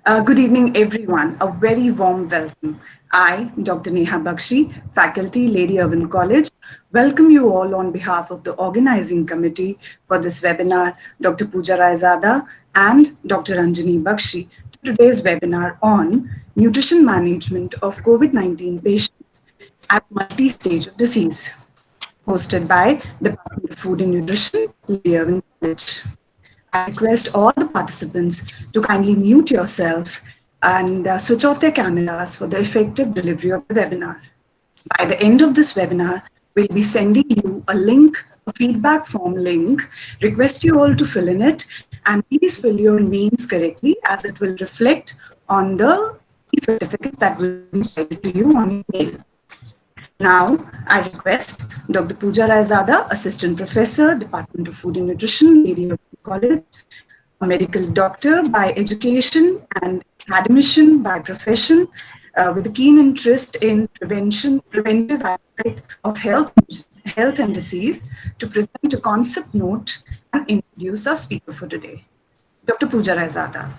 Good evening, everyone. A very warm welcome. I, Dr. Neha Bakshi, faculty, Lady Irwin College, welcome you all on behalf of the organizing committee for this webinar, Dr. Pooja Raizada and Dr. Anjani Bakshi, to today's webinar on nutrition management of COVID-19 patients at multi-stage of disease, hosted by Department of Food and Nutrition, Lady Irwin College. I request all the participants to kindly mute yourself and switch off their cameras for the effective delivery of the webinar. By the end of this webinar, we'll be sending you a link, a feedback form link. Request you all to fill in it and please fill your names correctly as it will reflect on the certificates that will be provided to you on your mail. Now, I request Dr. Pooja Raizada, Assistant Professor, Department of Food and Nutrition, Lady Irwin College, a medical doctor by education and academician by profession, with a keen interest in preventive aspect of health and disease, to present a concept note and introduce our speaker for today. Dr. Pooja Raizada.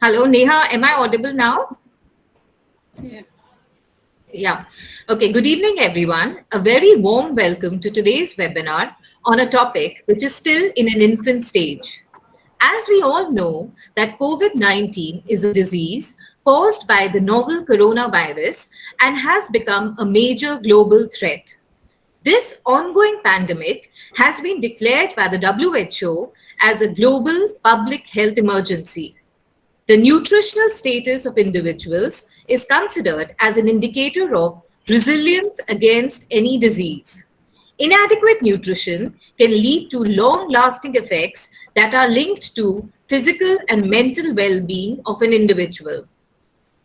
Hello, Neha. Am I audible now? Yeah. Okay. Good evening, everyone. A very warm welcome to today's webinar on a topic which is still in an infant stage. As we all know that COVID-19 is a disease caused by the novel coronavirus and has become a major global threat. This ongoing pandemic has been declared by the WHO as a global public health emergency. The nutritional status of individuals is considered as an indicator of resilience against any disease. Inadequate nutrition can lead to long-lasting effects that are linked to physical and mental well-being of an individual.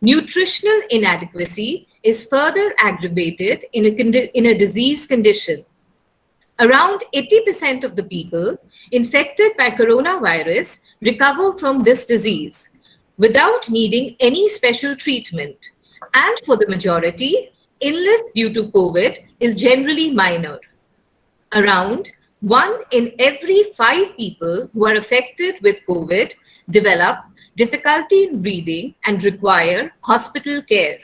Nutritional inadequacy is further aggravated in a disease condition. Around 80% of the people infected by coronavirus recover from this disease without needing any special treatment. And for the majority, illness due to COVID is generally minor. Around 1 in every 5 people who are affected with COVID develop difficulty in breathing and require hospital care.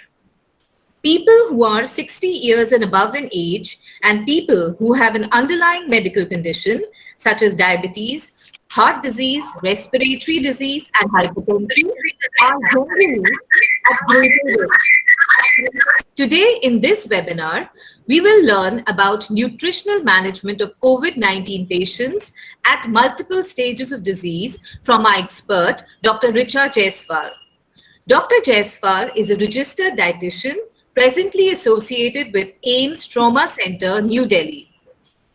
People who are 60 years and above in age and people who have an underlying medical condition such as diabetes, heart disease, respiratory disease, and hypertension are generally at greater risk. Today in this webinar, we will learn about nutritional management of COVID-19 patients at multiple stages of disease from our expert, Dr. Richa Jaiswal. Dr. Jaiswal is a registered dietitian presently associated with AIIMS Trauma Center, New Delhi.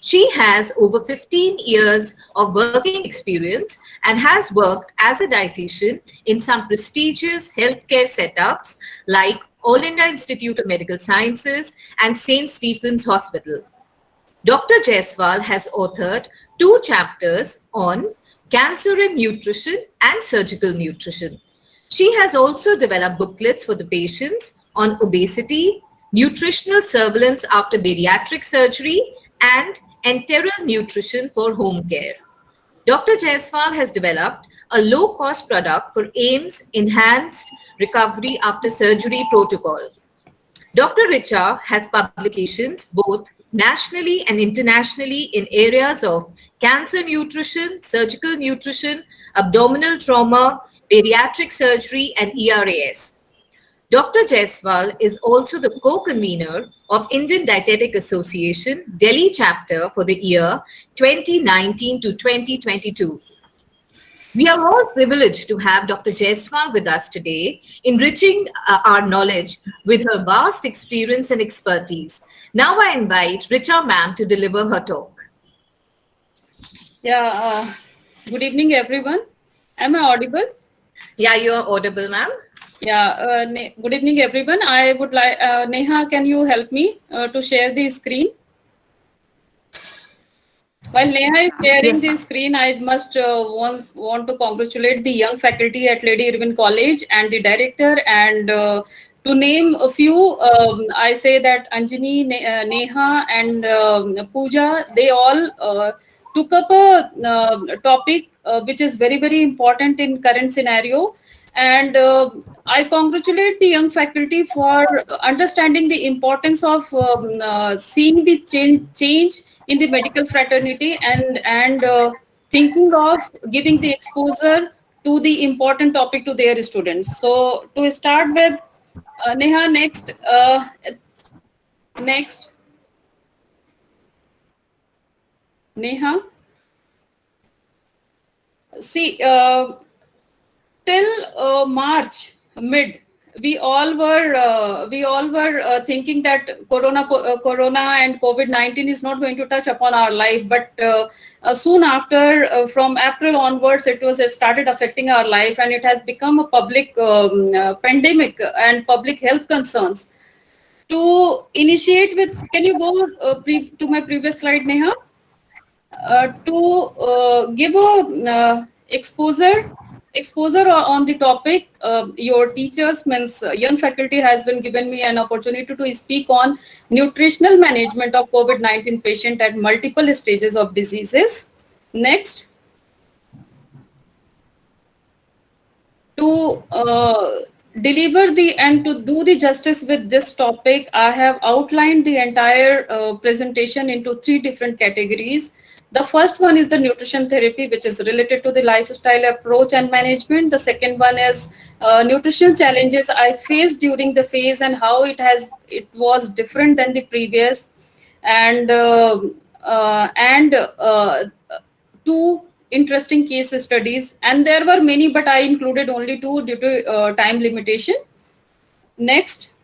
She has over 15 years of working experience and has worked as a dietitian in some prestigious healthcare setups like All India Institute of Medical Sciences and St. Stephen's Hospital. Dr. Jaiswal has authored 2 chapters on cancer and nutrition and surgical nutrition. She has also developed booklets for the patients on obesity, nutritional surveillance after bariatric surgery, and enteral nutrition for home care. Dr. Jaiswal has developed a low-cost product for AIIMS Enhanced Recovery After Surgery Protocol. Dr. Richa has publications both nationally and internationally in areas of cancer nutrition, surgical nutrition, abdominal trauma, bariatric surgery, and ERAS. Dr. Jaiswal is also the co-convener of Indian Dietetic Association Delhi chapter for the year 2019 to 2022. We are all privileged to have Dr. Jaiswal with us today, enriching our knowledge with her vast experience and expertise. Now I invite Richa ma'am to deliver her talk. Yeah, good evening, everyone. Am I audible? Yeah, you are audible, ma'am. Yeah, good evening, everyone. I would like, Neha, can you help me to share the screen? While Neha is sharing Yes, the ma'am. screen, I must want to congratulate the young faculty at Lady Irwin College and the director. And to name a few, I say that Anjani, Neha, and Pooja, they all took up a topic which is very, very important in current scenario. And I congratulate the young faculty for understanding the importance of seeing the change in the medical fraternity, and thinking of giving the exposure to the important topic to their students. So to start with, Neha, next, Neha, see, till March mid, we all were thinking that Corona and COVID-19 is not going to touch upon our life, but soon after, from April onwards, it was started affecting our life, and it has become a public pandemic and public health concerns. To initiate with, can you go to my previous slide, Neha? To give a exposure on the topic, your teachers means young faculty has been given me an opportunity to speak on nutritional management of COVID-19 patient at multiple stages of diseases. Next, to deliver the and to do the justice with this topic, I have outlined the entire presentation into three different categories. The first one is the nutrition therapy, which is related to the lifestyle approach and management. The second one is nutrition challenges I faced during the phase and how it was different than the previous, and two interesting case studies, and there were many, but I included only two due to time limitation. Next,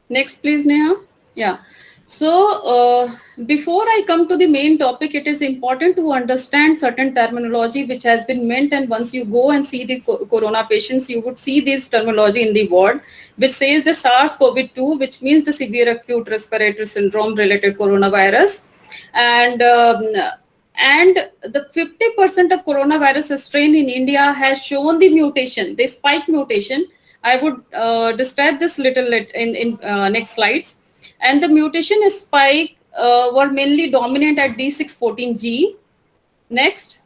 next, please, Neha. Yeah. So before I come to the main topic, it is important to understand certain terminology which has been meant, and once you go and see the corona patients, you would see this terminology in the word, which says the SARS-CoV-2, which means the severe acute respiratory syndrome related coronavirus. And um, and the 50% of coronavirus strain in India has shown the mutation, the spike mutation. I would describe this little in next slides. And the mutation spike were mainly dominant at D614G. Next.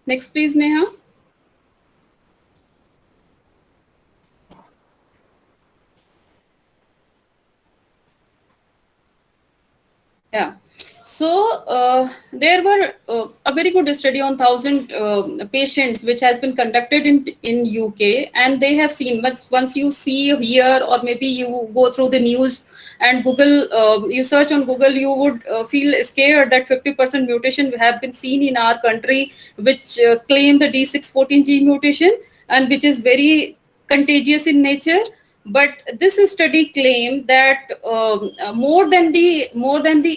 Next, please, Neha. Yeah. So there were a very good study on 1,000 patients, which has been conducted in UK, and they have seen, once you see here, or maybe you go through the news and Google, you search on Google, you would feel scared that 50% mutation have been seen in our country, which claim the D614G mutation, and which is very contagious in nature. But this study claimed that more than the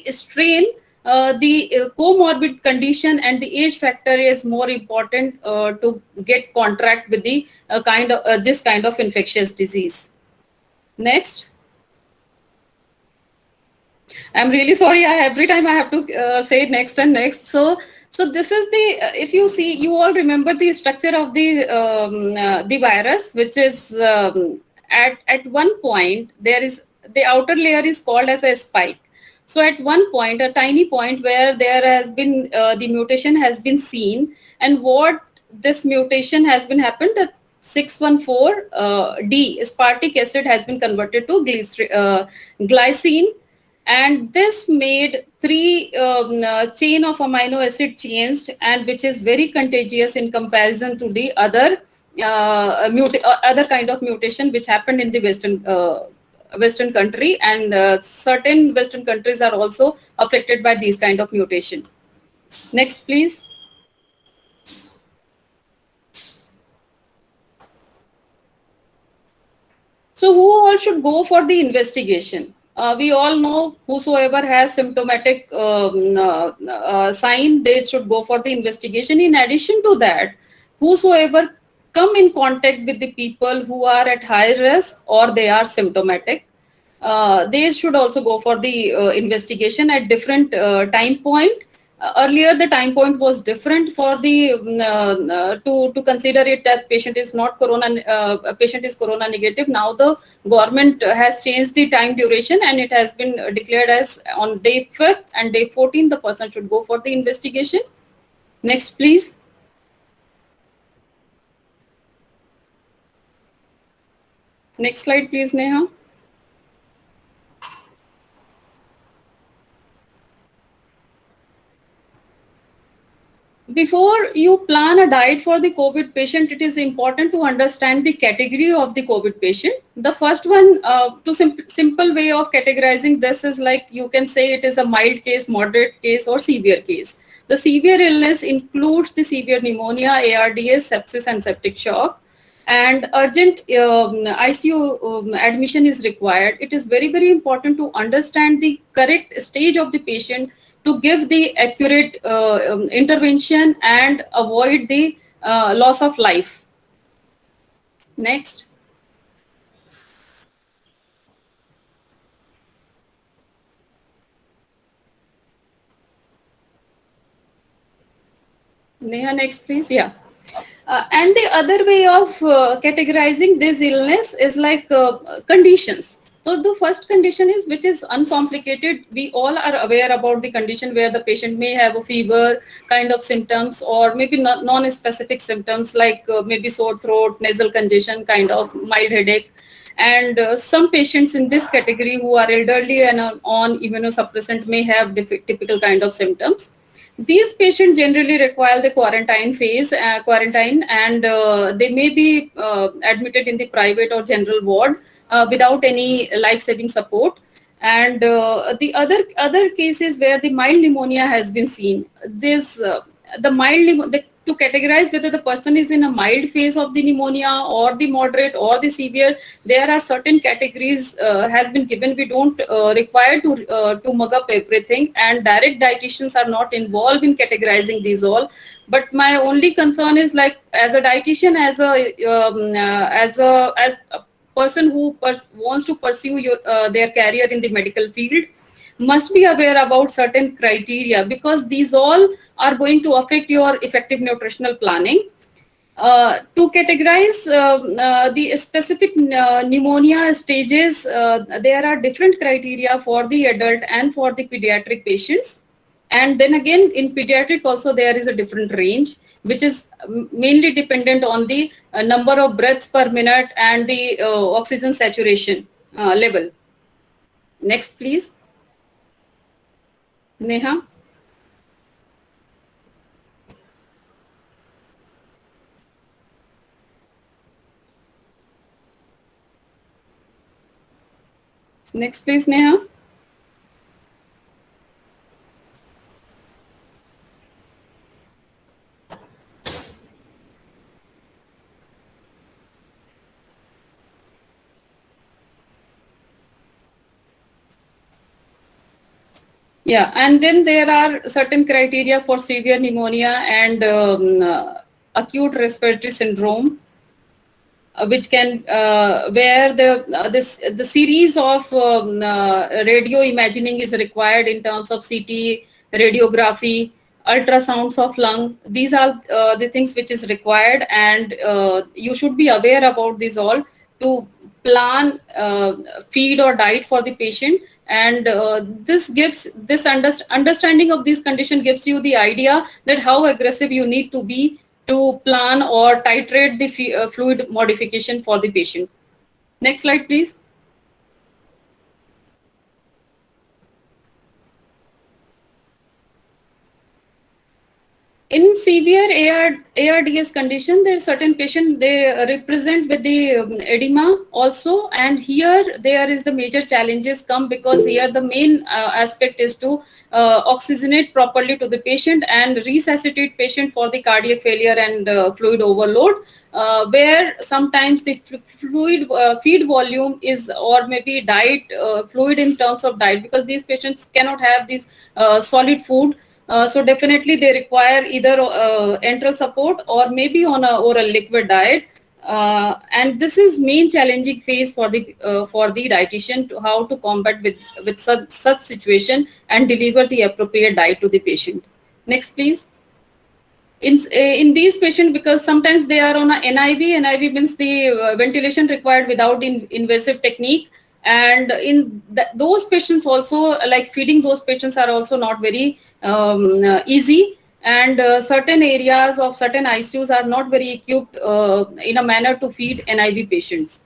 strain, the comorbid condition and the age factor is more important to get contract with the kind of this kind of infectious disease. Next. I'm really sorry. Every time I have to say next and next. So this is the if you see, you all remember the structure of the virus, which is at one point there is the outer layer is called as a spike. So at one point, a tiny point where there has been the mutation has been seen, and what this mutation has been happened, the 614 D aspartic acid has been converted to glycine, and this made three chain of amino acid changed, and which is very contagious in comparison to the other kind of mutation which happened in the western country, and certain western countries are also affected by these kind of mutation. Next, please. So who all should go for the investigation? We all know whosoever has symptomatic sign, they should go for the investigation. In addition to that, whosoever come in contact with the people who are at high risk or they are symptomatic, they should also go for the investigation at different time point. Earlier, the time point was different for the to consider it that patient is not patient is corona negative. Now the government has changed the time duration, and it has been declared as on day 5th and day 14 the person should go for the investigation. Next, please. Next slide, please, Neha. Before you plan a diet for the COVID patient, it is important to understand the category of the COVID patient. The first one, simple way of categorizing this is like you can say it is a mild case, moderate case, or severe case. The severe illness includes the severe pneumonia, ARDS, sepsis, and septic shock. And urgent ICU admission is required. It is very, very important to understand the correct stage of the patient to give the accurate intervention and avoid the loss of life. Next. Neha, next, please. Yeah. And the other way of categorizing this illness is like conditions. So the first condition is which is uncomplicated. We all are aware about the condition where the patient may have a fever kind of symptoms, or maybe not non-specific symptoms like maybe sore throat, nasal congestion, kind of mild headache. And some patients in this category who are elderly and on immunosuppressant may have typical kind of symptoms. These patients generally require the quarantine and they may be admitted in the private or general ward without any life-saving support. And the other cases where the mild pneumonia has been seen, to categorize whether the person is in a mild phase of the pneumonia or the moderate or the severe, there are certain categories has been given. We don't require to mug up everything, and direct dietitians are not involved in categorizing these all. But my only concern is like as a dietitian, as a person who wants to pursue their career in the medical field, must be aware about certain criteria, because these all are going to affect your effective nutritional planning. To categorize the specific pneumonia stages, there are different criteria for the adult and for the pediatric patients. And then again, in pediatric also, there is a different range, which is mainly dependent on the number of breaths per minute and the oxygen saturation level. Next, please. Neha. Next, please, Neha. Yeah, and then there are certain criteria for severe pneumonia and acute respiratory syndrome, which can where the series of radio imaging is required in terms of CT, radiography, ultrasounds of lung. These are the things which is required, and you should be aware about these all to plan feed or diet for the patient. And this understanding of this condition gives you the idea that how aggressive you need to be to plan or titrate the fluid modification for the patient. Next slide, please. In severe ARDS condition, there are certain patients, they represent with the edema also, and here there is the major challenges come, because here the main aspect is to oxygenate properly to the patient and resuscitate patient for the cardiac failure and fluid overload, where sometimes the fluid feed volume is, or maybe diet fluid in terms of diet, because these patients cannot have this solid food. So definitely they require either enteral support or maybe on a oral liquid diet. And this is main challenging phase for the dietitian to how to combat with such situation and deliver the appropriate diet to the patient. Next, please. In these patients, because sometimes they are on a NIV means the ventilation required without invasive technique, and in those patients also, like feeding those patients are also not very easy, and certain areas of certain ICUs are not very equipped in a manner to feed NIV patients.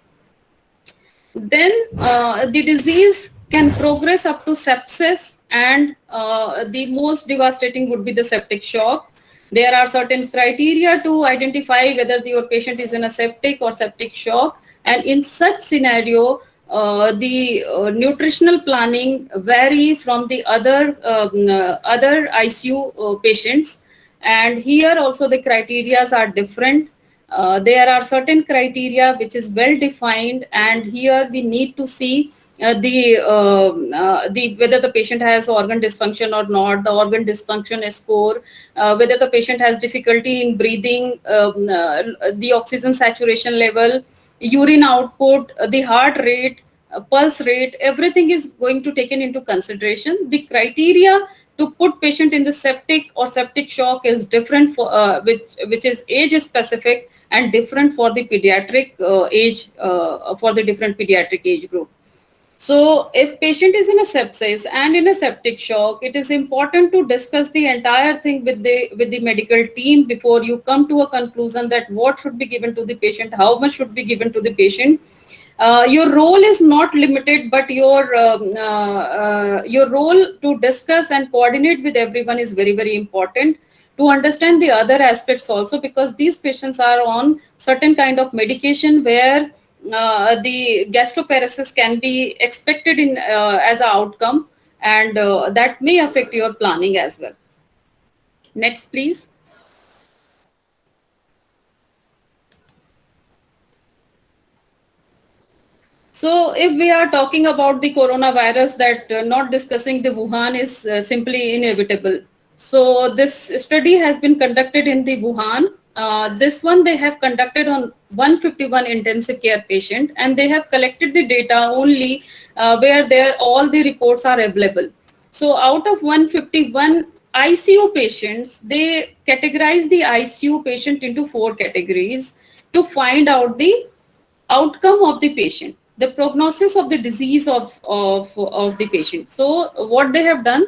Then the disease can progress up to sepsis, and the most devastating would be the septic shock. There are certain criteria to identify whether your patient is in a septic or septic shock, and in such scenario, the nutritional planning vary from the other ICU patients, and here also the criterias are different. There are certain criteria which is well defined, and here we need to see the whether the patient has organ dysfunction or not, the organ dysfunction score, whether the patient has difficulty in breathing, the oxygen saturation level, urine output, the heart rate, pulse rate, everything is going to taken into consideration. The criteria to put patient in the septic or septic shock is different for which is age specific and different for the pediatric age for the different pediatric age group. So if patient is in a sepsis and in a septic shock, it is important to discuss the entire thing with the medical team before you come to a conclusion that what should be given to the patient, how much should be given to the patient. Your role is not limited, but your role to discuss and coordinate with everyone is very, very important to understand the other aspects also, because these patients are on certain kind of medication where the gastroparesis can be expected in as an outcome, and that may affect your planning as well. Next, please. So if we are talking about the coronavirus, that not discussing the Wuhan is simply inevitable. So this study has been conducted in the Wuhan. This one they have conducted on 151 intensive care patient, and they have collected the data only where there all the reports are available. So out of 151 ICU patients, they categorize the ICU patient into 4 categories to find out the outcome of the patient, the prognosis of the disease of the patient. So what they have done,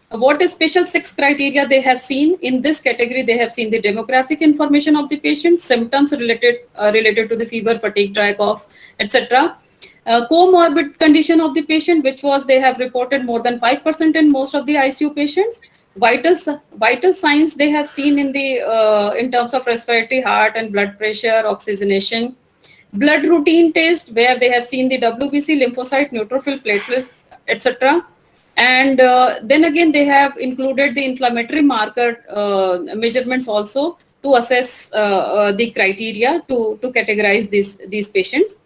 what is special 6 criteria they have seen in this category? They have seen the demographic information of the patient, symptoms related to the fever, fatigue, dry cough, etc. Comorbid condition of the patient, which was they have reported more than 5% in most of the ICU patients. Vital signs they have seen in terms of respiratory, heart and blood pressure, oxygenation. Blood routine test, where they have seen the WBC, lymphocyte, neutrophil, platelets, etc. And then again, they have included the inflammatory marker measurements also to assess the criteria to categorize these patients.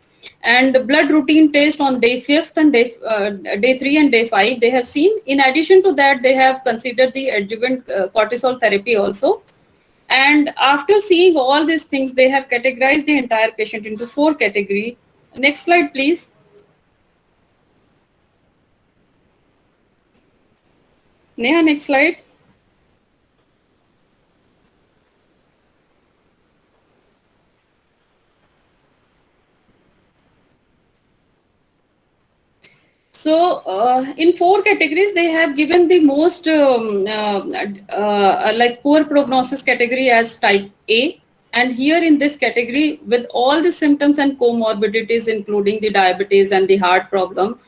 And blood routine test on day 5th and day 3 and day 5, they have seen. In addition to that, they have considered the adjuvant cortisol therapy also. And after seeing all these things, they have categorized the entire patient into 4 categories. Next slide, please. Neha, next slide. So in 4 categories, they have given the most like poor prognosis category as type A. And here in this category, with all the symptoms and comorbidities, including the diabetes and the heart problem,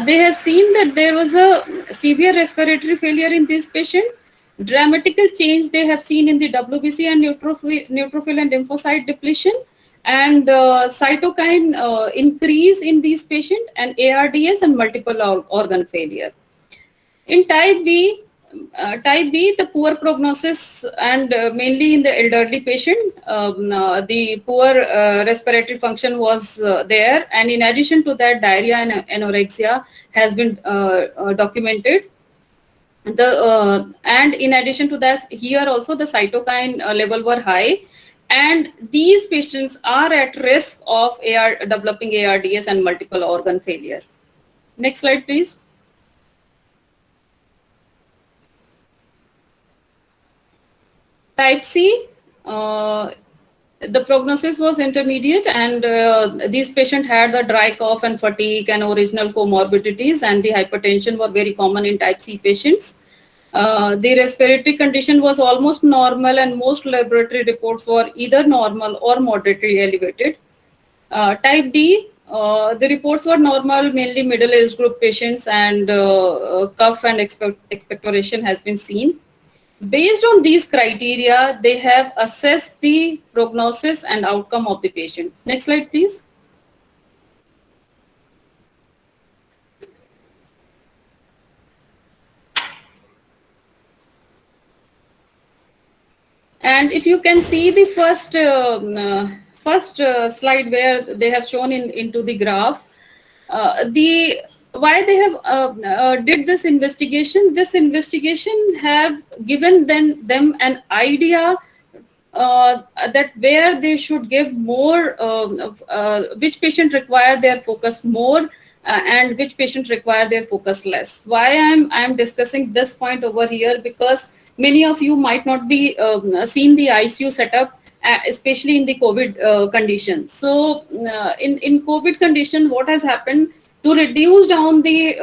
they have seen that there was a severe respiratory failure in this patient. Dramatical change they have seen in the WBC and neutrophil and lymphocyte depletion, and cytokine increase in these patients, and ARDS and multiple organ failure. In type B, the poor prognosis, and mainly in the elderly patient, the poor respiratory function was there, and in addition to that, diarrhea and anorexia has been documented. And in addition to that, here also the cytokine level were high, and these patients are at risk of developing ARDS and multiple organ failure. Next slide, please. Type C, the prognosis was intermediate, and these patients had the dry cough and fatigue and original comorbidities, and the hypertension were very common in type C patients. The respiratory condition was almost normal, and most laboratory reports were either normal or moderately elevated. Type D, the reports were normal, mainly middle-aged group patients, and cough and expectoration has been seen. Based on these criteria, they have assessed the prognosis and outcome of the patient. Next slide, please. And if you can see the first slide where they have shown into the graph, why they have did this investigation. This investigation have given them an idea that where they should give more, which patient require their focus more, and which patient require their focus less. Why I'm discussing this point over here, because many of you might not be seen the ICU setup, especially in the COVID condition. So in COVID condition, what has happened to reduce down the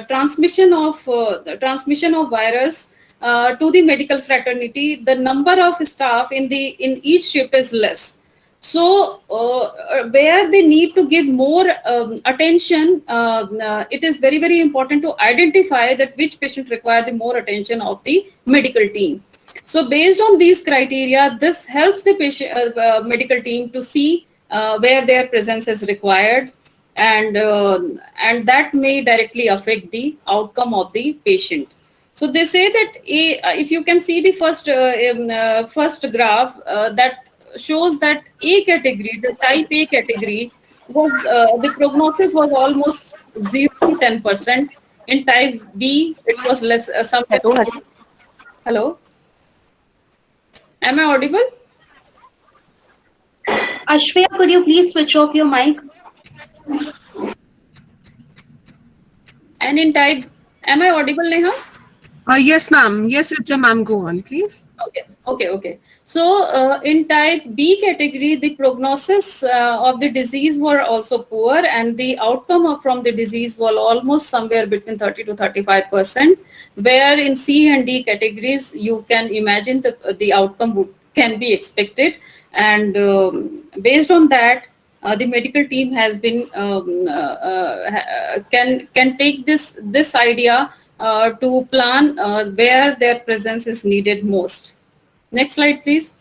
transmission of virus to the medical fraternity, the number of staff in each shift is less. So where they need to give more attention, it is very, very important to identify that which patient require the more attention of the medical team. So based on these criteria, this helps the patient medical team to see where their presence is required, and that may directly affect the outcome of the patient. So they say that if you can see the first graph that shows that A category, the type A category, was the prognosis was almost 0 to 10%. In type B, it was less. Hello, am I audible? Ashwaya, could you please switch off your mic? And in type, am I audible, Neha? Yes, ma'am. Yes, Richa, ma'am. Go on, please. Okay. So in type B category, the prognosis of the disease were also poor, and the outcome from the disease was almost somewhere between 30 to 35%. Where in C and D categories, you can imagine the outcome can be expected, and based on that, the medical team has been can take this idea to plan where their presence is needed most. Next slide, please.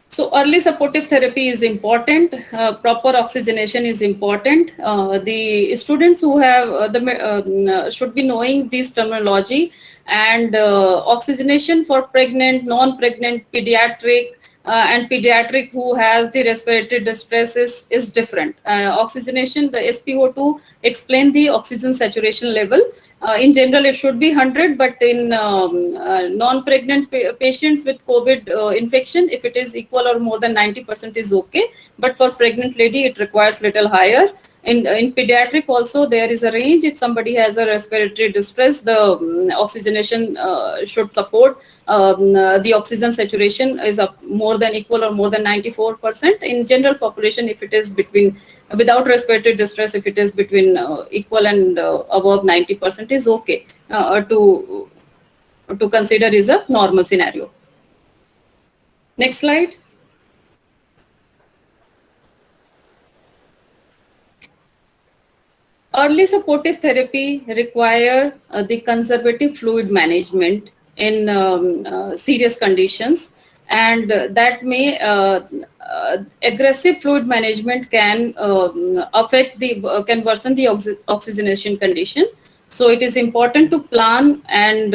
So early supportive therapy is important. Proper oxygenation is important. The students who have should be knowing this terminology, and oxygenation for pregnant, non-pregnant, pediatric, and pediatric who has the respiratory distress is different. Oxygenation, the SpO2 explain the oxygen saturation level. In general, it should be 100, but in non-pregnant patients with COVID infection, if it is equal or more than 90% is okay. But for pregnant lady, it requires little higher. In pediatric also, there is a range. If somebody has a respiratory distress, the oxygenation should support. The oxygen saturation is more than equal or more than 94%. In general population, if it is between, without respiratory distress, if it is between equal and above 90% is okay to consider is a normal scenario. Next slide. Early supportive therapy require the conservative fluid management in serious conditions, and that may aggressive fluid management can can worsen the oxygenation condition. So it is important to plan and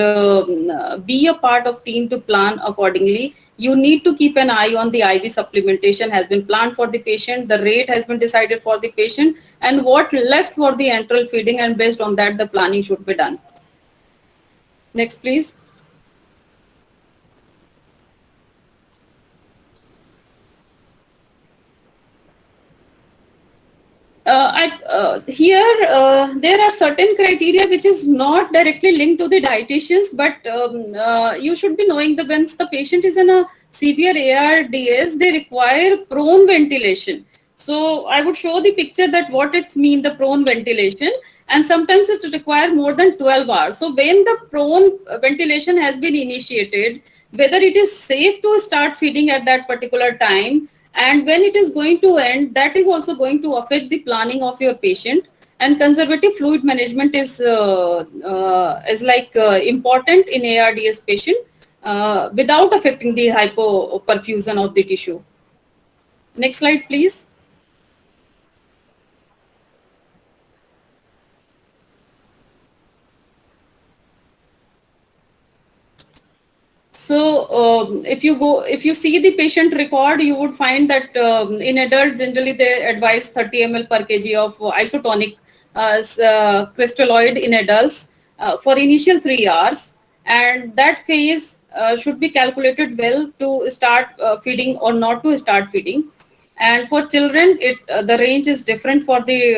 be a part of team to plan accordingly. You need to keep an eye on the IV supplementation has been planned for the patient, the rate has been decided for the patient, and what left for the enteral feeding, and based on that, the planning should be done. Next, please. There are certain criteria which is not directly linked to the dietitians, but you should be knowing that once the patient is in a severe ARDS, they require prone ventilation. So I would show the picture that what it's mean, the prone ventilation, and sometimes it require more than 12 hours. So when the prone ventilation has been initiated, whether it is safe to start feeding at that particular time, and when it is going to end, that is also going to affect the planning of your patient. And conservative fluid management is important in ARDS patient without affecting the hypoperfusion of the tissue. Next slide, please. So if you see the patient record, you would find that in adults, generally they advise 30 ml per kg of isotonic crystalloid in adults for initial 3 hours. And that phase should be calculated well to start feeding or not to start feeding. And for children, the range is different for the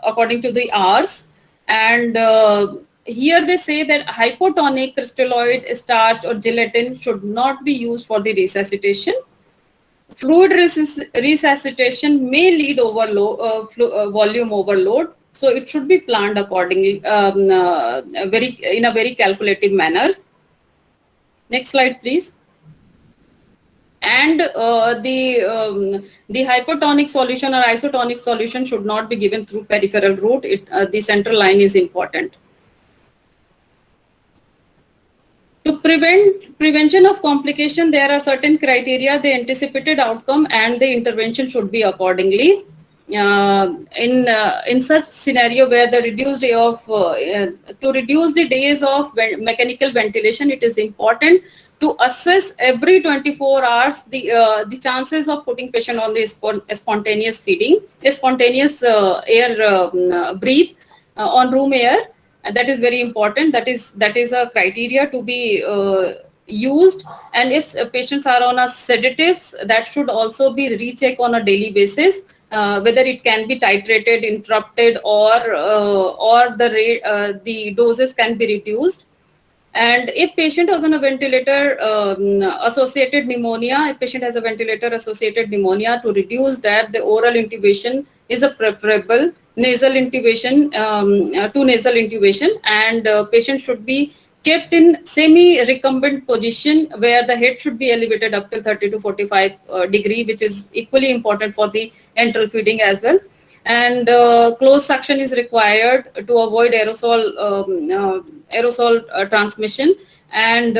according to the hours. And here they say that hypotonic crystalloid starch or gelatin should not be used for the resuscitation. Fluid resuscitation may lead volume overload, so it should be planned accordingly, in a very calculative manner. Next slide, please. And the hypotonic solution or isotonic solution should not be given through peripheral route. The central line is important. To prevention of complication, there are certain criteria, the anticipated outcome, and the intervention should be accordingly. In such scenario where the reduced day of to reduce the days of mechanical ventilation, it is important to assess every 24 hours the chances of putting patient on the spontaneous feeding, spontaneous air breathe on room air. And that is very important. That is a criteria to be used. And if patients are on a sedatives, that should also be rechecked on a daily basis, whether it can be titrated, interrupted, or the doses can be reduced. And if patient was on a ventilator associated pneumonia, if patient has a ventilator associated pneumonia, to reduce that, the oral intubation is a preferable. Nasal intubation, to nasal intubation, and patient should be kept in semi-recumbent position where the head should be elevated up to 30 to 45 degree, which is equally important for the enteral feeding as well. And closed suction is required to avoid aerosol transmission, and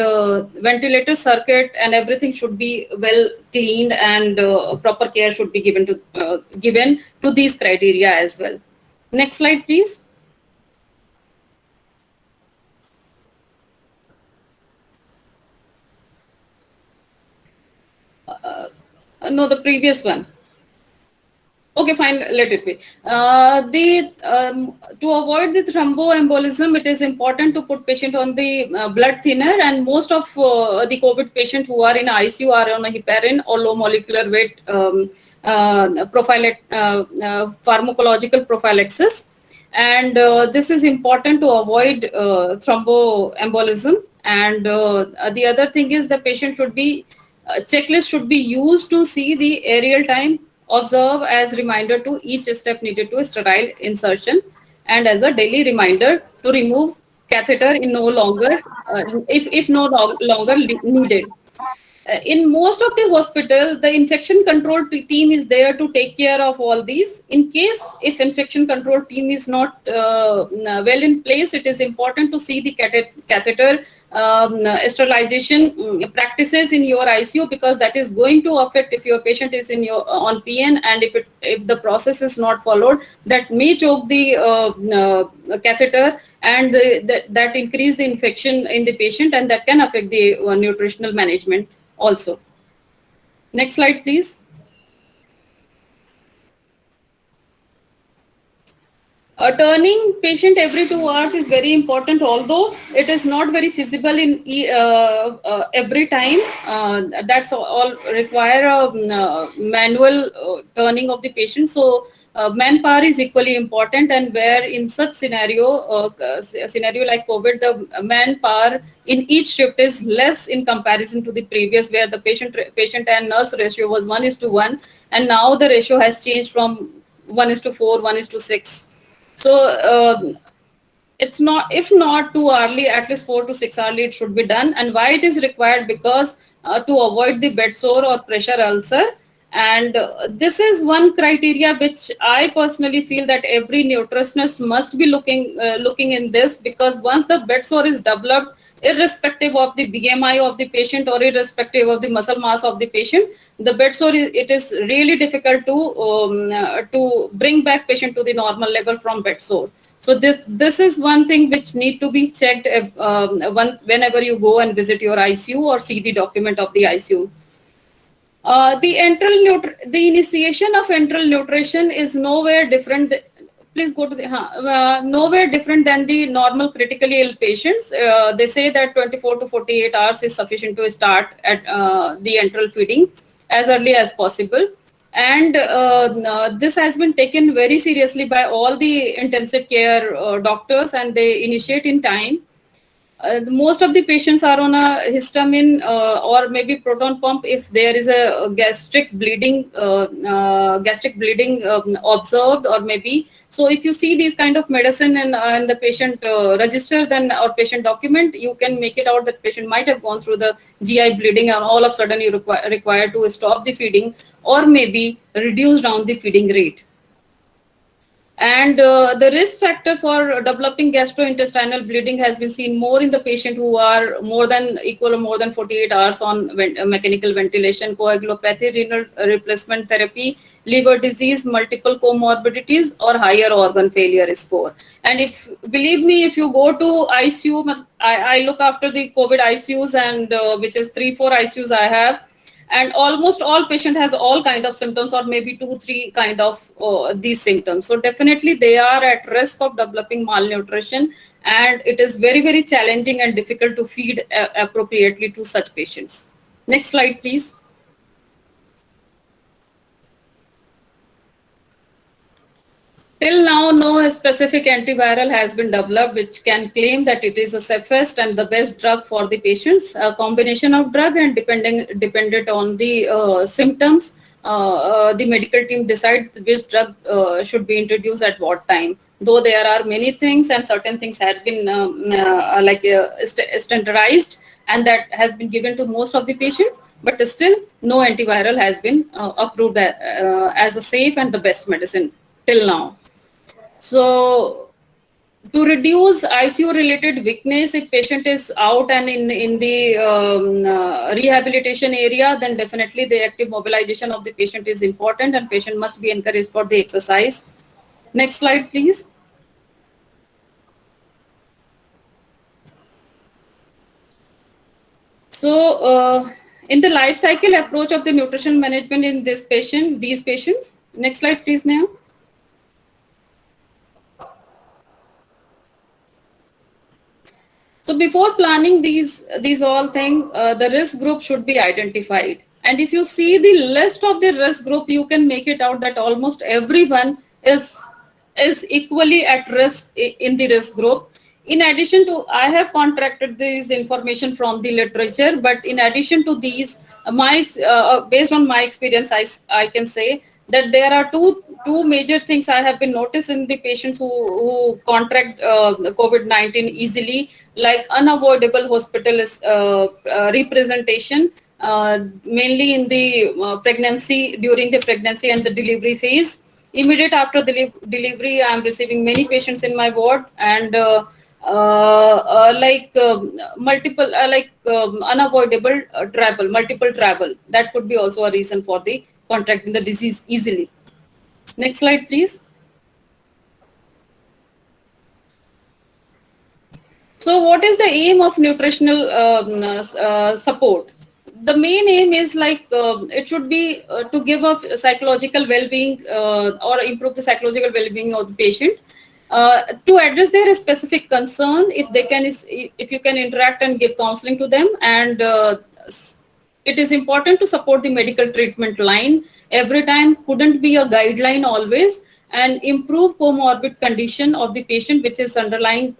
ventilator circuit and everything should be well cleaned, and proper care should be given to these criteria as well. Next slide, please. No, the previous one. Okay, fine, let it be. To avoid the thromboembolism, it is important to put patient on the blood thinner, and most of the COVID patients who are in ICU are on a heparin or low molecular weight pharmacological prophylaxis. And this is important to avoid thromboembolism. And the other thing is the patient should be, checklist should be used to see the aerial time, observe as reminder to each step needed to sterile insertion, and as a daily reminder to remove catheter in no longer if no longer needed. In most of the hospital, the infection control team is there to take care of all these. In case if infection control team is not well in place, it is important to see the catheter sterilization practices in your ICU, because that is going to affect if your patient is in your on PN, and if the process is not followed, that may choke the catheter, and that increase the infection in the patient, and that can affect the nutritional management also. Next slide, please. Turning patient every 2 hours is very important, although it is not very feasible in every time. That's all require a manual turning of the patient. So manpower is equally important, and where in such scenario like COVID, the manpower in each shift is less in comparison to the previous, where the patient and nurse ratio was 1:1, and now the ratio has changed from 1:4, 1:6. So it's not, if not too early, at least 4 to 6 hourly it should be done. And why it is required? Because to avoid the bed sore or pressure ulcer. And this is one criteria which I personally feel that every nutritionist must be looking in this, because once the bed sore is developed, irrespective of the BMI of the patient or irrespective of the muscle mass of the patient, the bed sore it is really difficult to bring back patient to the normal level from bed sore. So this is one thing which need to be checked whenever you go and visit your ICU or see the document of the ICU. The initiation of enteral nutrition is nowhere different. Please go to the nowhere different than the normal critically ill patients. They say that 24 to 48 hours is sufficient to start at the enteral feeding as early as possible. And this has been taken very seriously by all the intensive care doctors, and they initiate in time. Most of the patients are on a histamine or maybe proton pump if there is a gastric bleeding observed, or maybe. So if you see these kind of medicine in the patient register, then or patient document, you can make it out that patient might have gone through the GI bleeding, and all of a sudden you require to stop the feeding or maybe reduce down the feeding rate. And the risk factor for developing gastrointestinal bleeding has been seen more in the patient who are more than 48 hours on mechanical ventilation, coagulopathy, renal replacement therapy, liver disease, multiple comorbidities, or higher organ failure score. And if, believe me, if you go to ICU, I look after the COVID ICUs, and which is 3-4 ICUs I have, and almost all patient has all kind of symptoms, or maybe 2-3 kind of these symptoms. So definitely they are at risk of developing malnutrition, and it is very, very challenging and difficult to feed appropriately to such patients. Next slide, please. Till now, no specific antiviral has been developed which can claim that it is the safest and the best drug for the patients. A combination of drug, and dependent on the symptoms, the medical team decides which drug should be introduced at what time. Though there are many things, and certain things have been standardized, and that has been given to most of the patients, but still no antiviral has been approved as a safe and the best medicine till now. So to reduce ICU related weakness, if patient is out and in the rehabilitation area, then definitely the active mobilization of the patient is important, and patient must be encouraged for the exercise. Next slide, please. So in the life cycle approach of the nutrition management in these patients. Next slide, please, ma'am. So before planning these all things, the risk group should be identified. And if you see the list of the risk group, you can make it out that almost everyone is equally at risk in the risk group. In addition to, I have contracted this information from the literature, but in addition to these, based on my experience, I can say that there are two major things I have been noticing in the patients who contract COVID-19 easily, like unavoidable hospital representation, mainly in the pregnancy, during the pregnancy and the delivery phase. Immediate after delivery, I am receiving many patients in my ward, and unavoidable multiple travel. That could be also a reason for the contracting the disease easily. Next slide, please. So what is the aim of nutritional support? the main aim is like it should be to give a psychological well-being or improve the psychological well-being of the patient. To address their specific concern, if you can interact and give counseling to them, and it is important to support the medical treatment line every time. Couldn't be a guideline always, and improve comorbid condition of the patient, which is underlying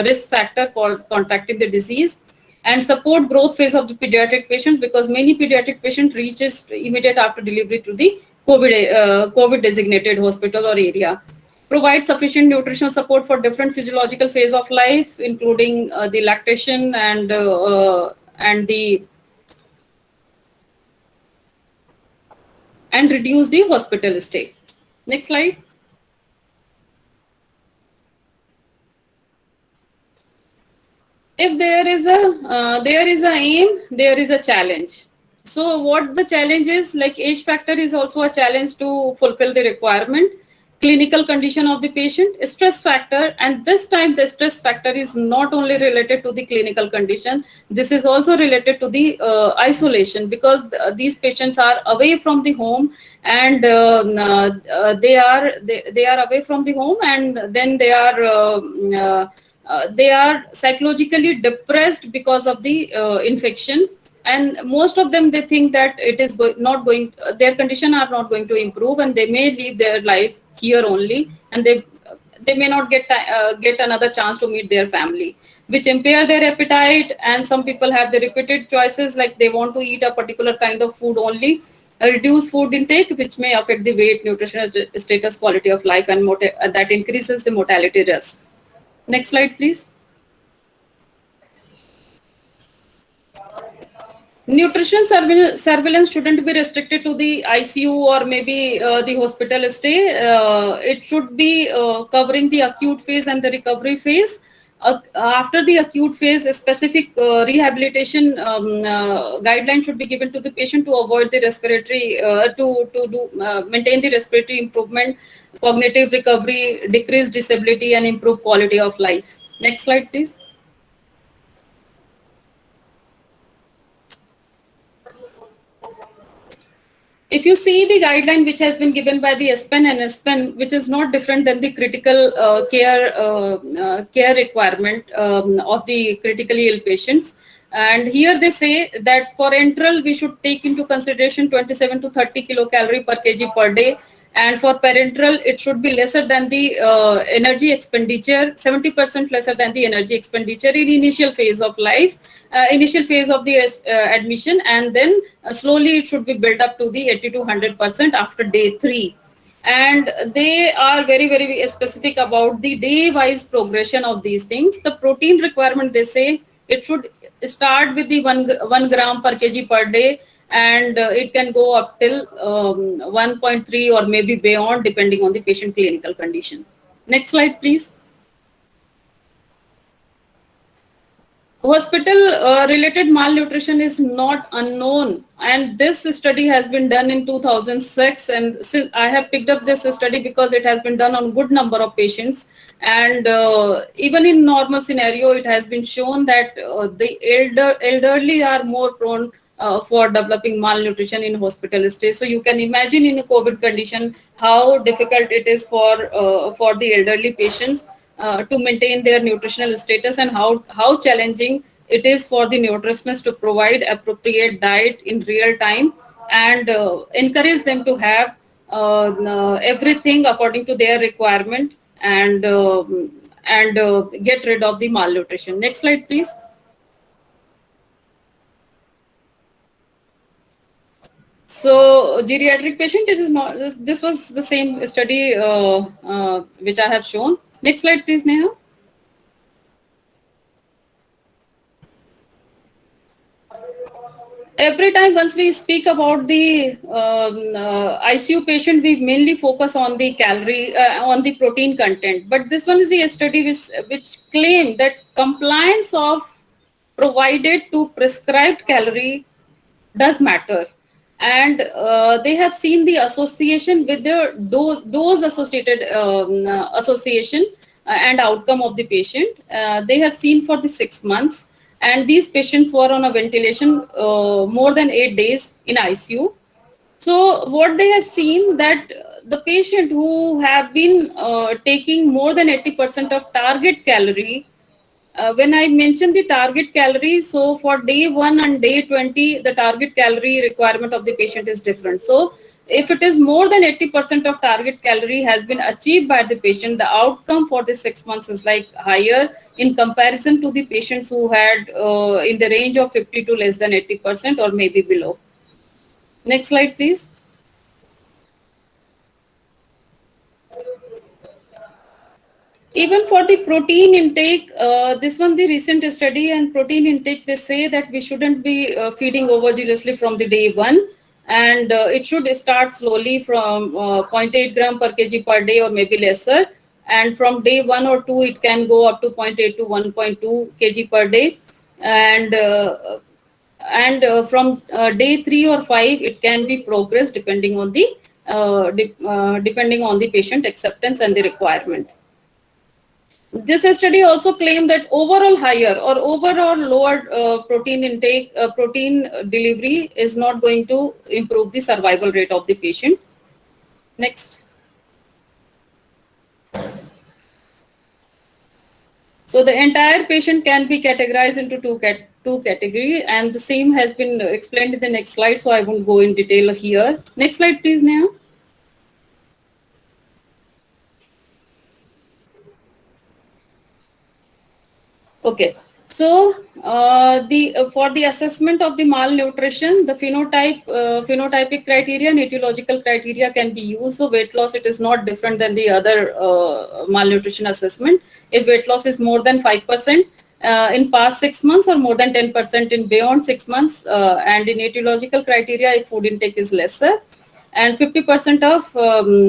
risk factor for contracting the disease, and support growth phase of the pediatric patients, because many pediatric patient reaches immediate after delivery to the COVID designated hospital or area. Provide sufficient nutritional support for different physiological phase of life, including the lactation and reduce the hospital stay. Next slide. If there is a aim, there is a challenge. So what the challenge is, like age factor is also a challenge to fulfill the requirement. Clinical condition of the patient, stress factor, and this time the stress factor is not only related to the clinical condition, this is also related to the isolation, because these patients are away from the home, and they are away from the home, and then they are psychologically depressed because of the infection, and most of them, they think that it is not going, their condition are not going to improve, and they may leave their life here only, and they may not get another chance to meet their family, which impair their appetite. And some people have the repeated choices, like they want to eat a particular kind of food only. A reduced food intake, which may affect the weight, nutritional status, quality of life, and that increases the mortality risk. Next slide, please. Nutrition surveillance shouldn't be restricted to the ICU or maybe the hospital stay. It should be covering the acute phase and the recovery phase. After the acute phase, a specific rehabilitation guideline should be given to the patient to avoid the respiratory, maintain the respiratory improvement, cognitive recovery, decrease disability, and improve quality of life. Next slide, please. If you see the guideline which has been given by the ESPEN and ESPEN, which is not different than the critical care requirement of the critically ill patients. And here they say that for enteral, we should take into consideration 27 to 30 kilocalorie per kg per day. And for parenteral, it should be lesser than the energy expenditure, 70% lesser than the energy expenditure in initial phase of life, initial phase of the admission, and then slowly it should be built up to the 80 to 100% after day 3. And they are very, very specific about the day-wise progression of these things. The protein requirement, they say, it should start with the 1 gram per kg per day, and it can go up till 1.3 or maybe beyond, depending on the patient clinical condition. Next slide, please. Hospital related malnutrition is not unknown, and this study has been done in 2006, and since I have picked up this study because it has been done on good number of patients, and even in normal scenario, it has been shown that the elderly are more prone for developing malnutrition in hospital stay. So you can imagine in a COVID condition how difficult it is for the elderly patients to maintain their nutritional status, and how challenging it is for the nutritionists to provide appropriate diet in real time, and encourage them to have everything according to their requirement, and get rid of the malnutrition. Next slide, please. So geriatric patient, this was the same study which I have shown. Next slide, please, Neha. Every time once we speak about the ICU patient, we mainly focus on the calorie, on the protein content. But this one is the study which claim that compliance of provided to prescribed calorie does matter. And they have seen the association with the dose associated association and outcome of the patient. They have seen for the 6 months, and these patients were on a ventilation more than 8 days in ICU. So what they have seen that the patient who have been taking more than 80% of target calorie, when I mentioned the target calories, so for day 1 and day 20, the target calorie requirement of the patient is different. So if it is more than 80% of target calorie has been achieved by the patient, the outcome for the 6 months is like higher in comparison to the patients who had in the range of 50 to less than 80% or maybe below. Next slide, please. Even for the protein intake, this one, the recent study and protein intake, they say that we shouldn't be feeding overzealously from the day 1, and it should start slowly from 0.8 gram per kg per day or maybe lesser. And from day 1 or 2, it can go up to 0.8 to 1.2 kg per day. And from day 3 or 5, it can be progressed depending on the patient acceptance and the requirement. This study also claimed that overall higher or overall lower protein intake, protein delivery is not going to improve the survival rate of the patient. Next. So the entire patient can be categorized into two categories, and the same has been explained in the next slide, so I won't go in detail here. Next slide, please, Neha. Okay, so for the assessment of the malnutrition, the phenotypic criteria and etiological criteria can be used. So weight loss, it is not different than the other malnutrition assessment. If weight loss is more than 5% in past 6 months or more than 10% in beyond 6 months, and in etiological criteria, if food intake is lesser, and 50% of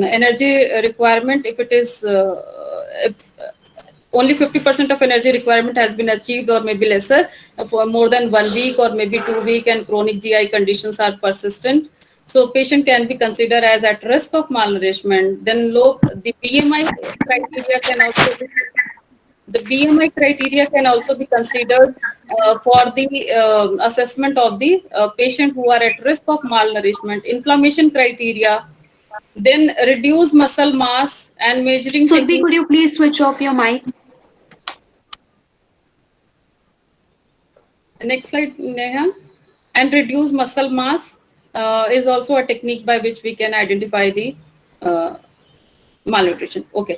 energy requirement, if it is if only 50% of energy requirement has been achieved or maybe lesser for more than 1 week or maybe 2 weeks, and chronic GI conditions are persistent. So patient can be considered as at risk of malnourishment. Then the BMI criteria can also be, the BMI criteria can also be considered for the assessment of the patient who are at risk of malnourishment. Inflammation criteria, then reduce muscle mass and measuring Surbhi, technique. could you please switch off your mic? Next slide, Neha. And reduce muscle mass is also a technique by which we can identify the malnutrition. Okay.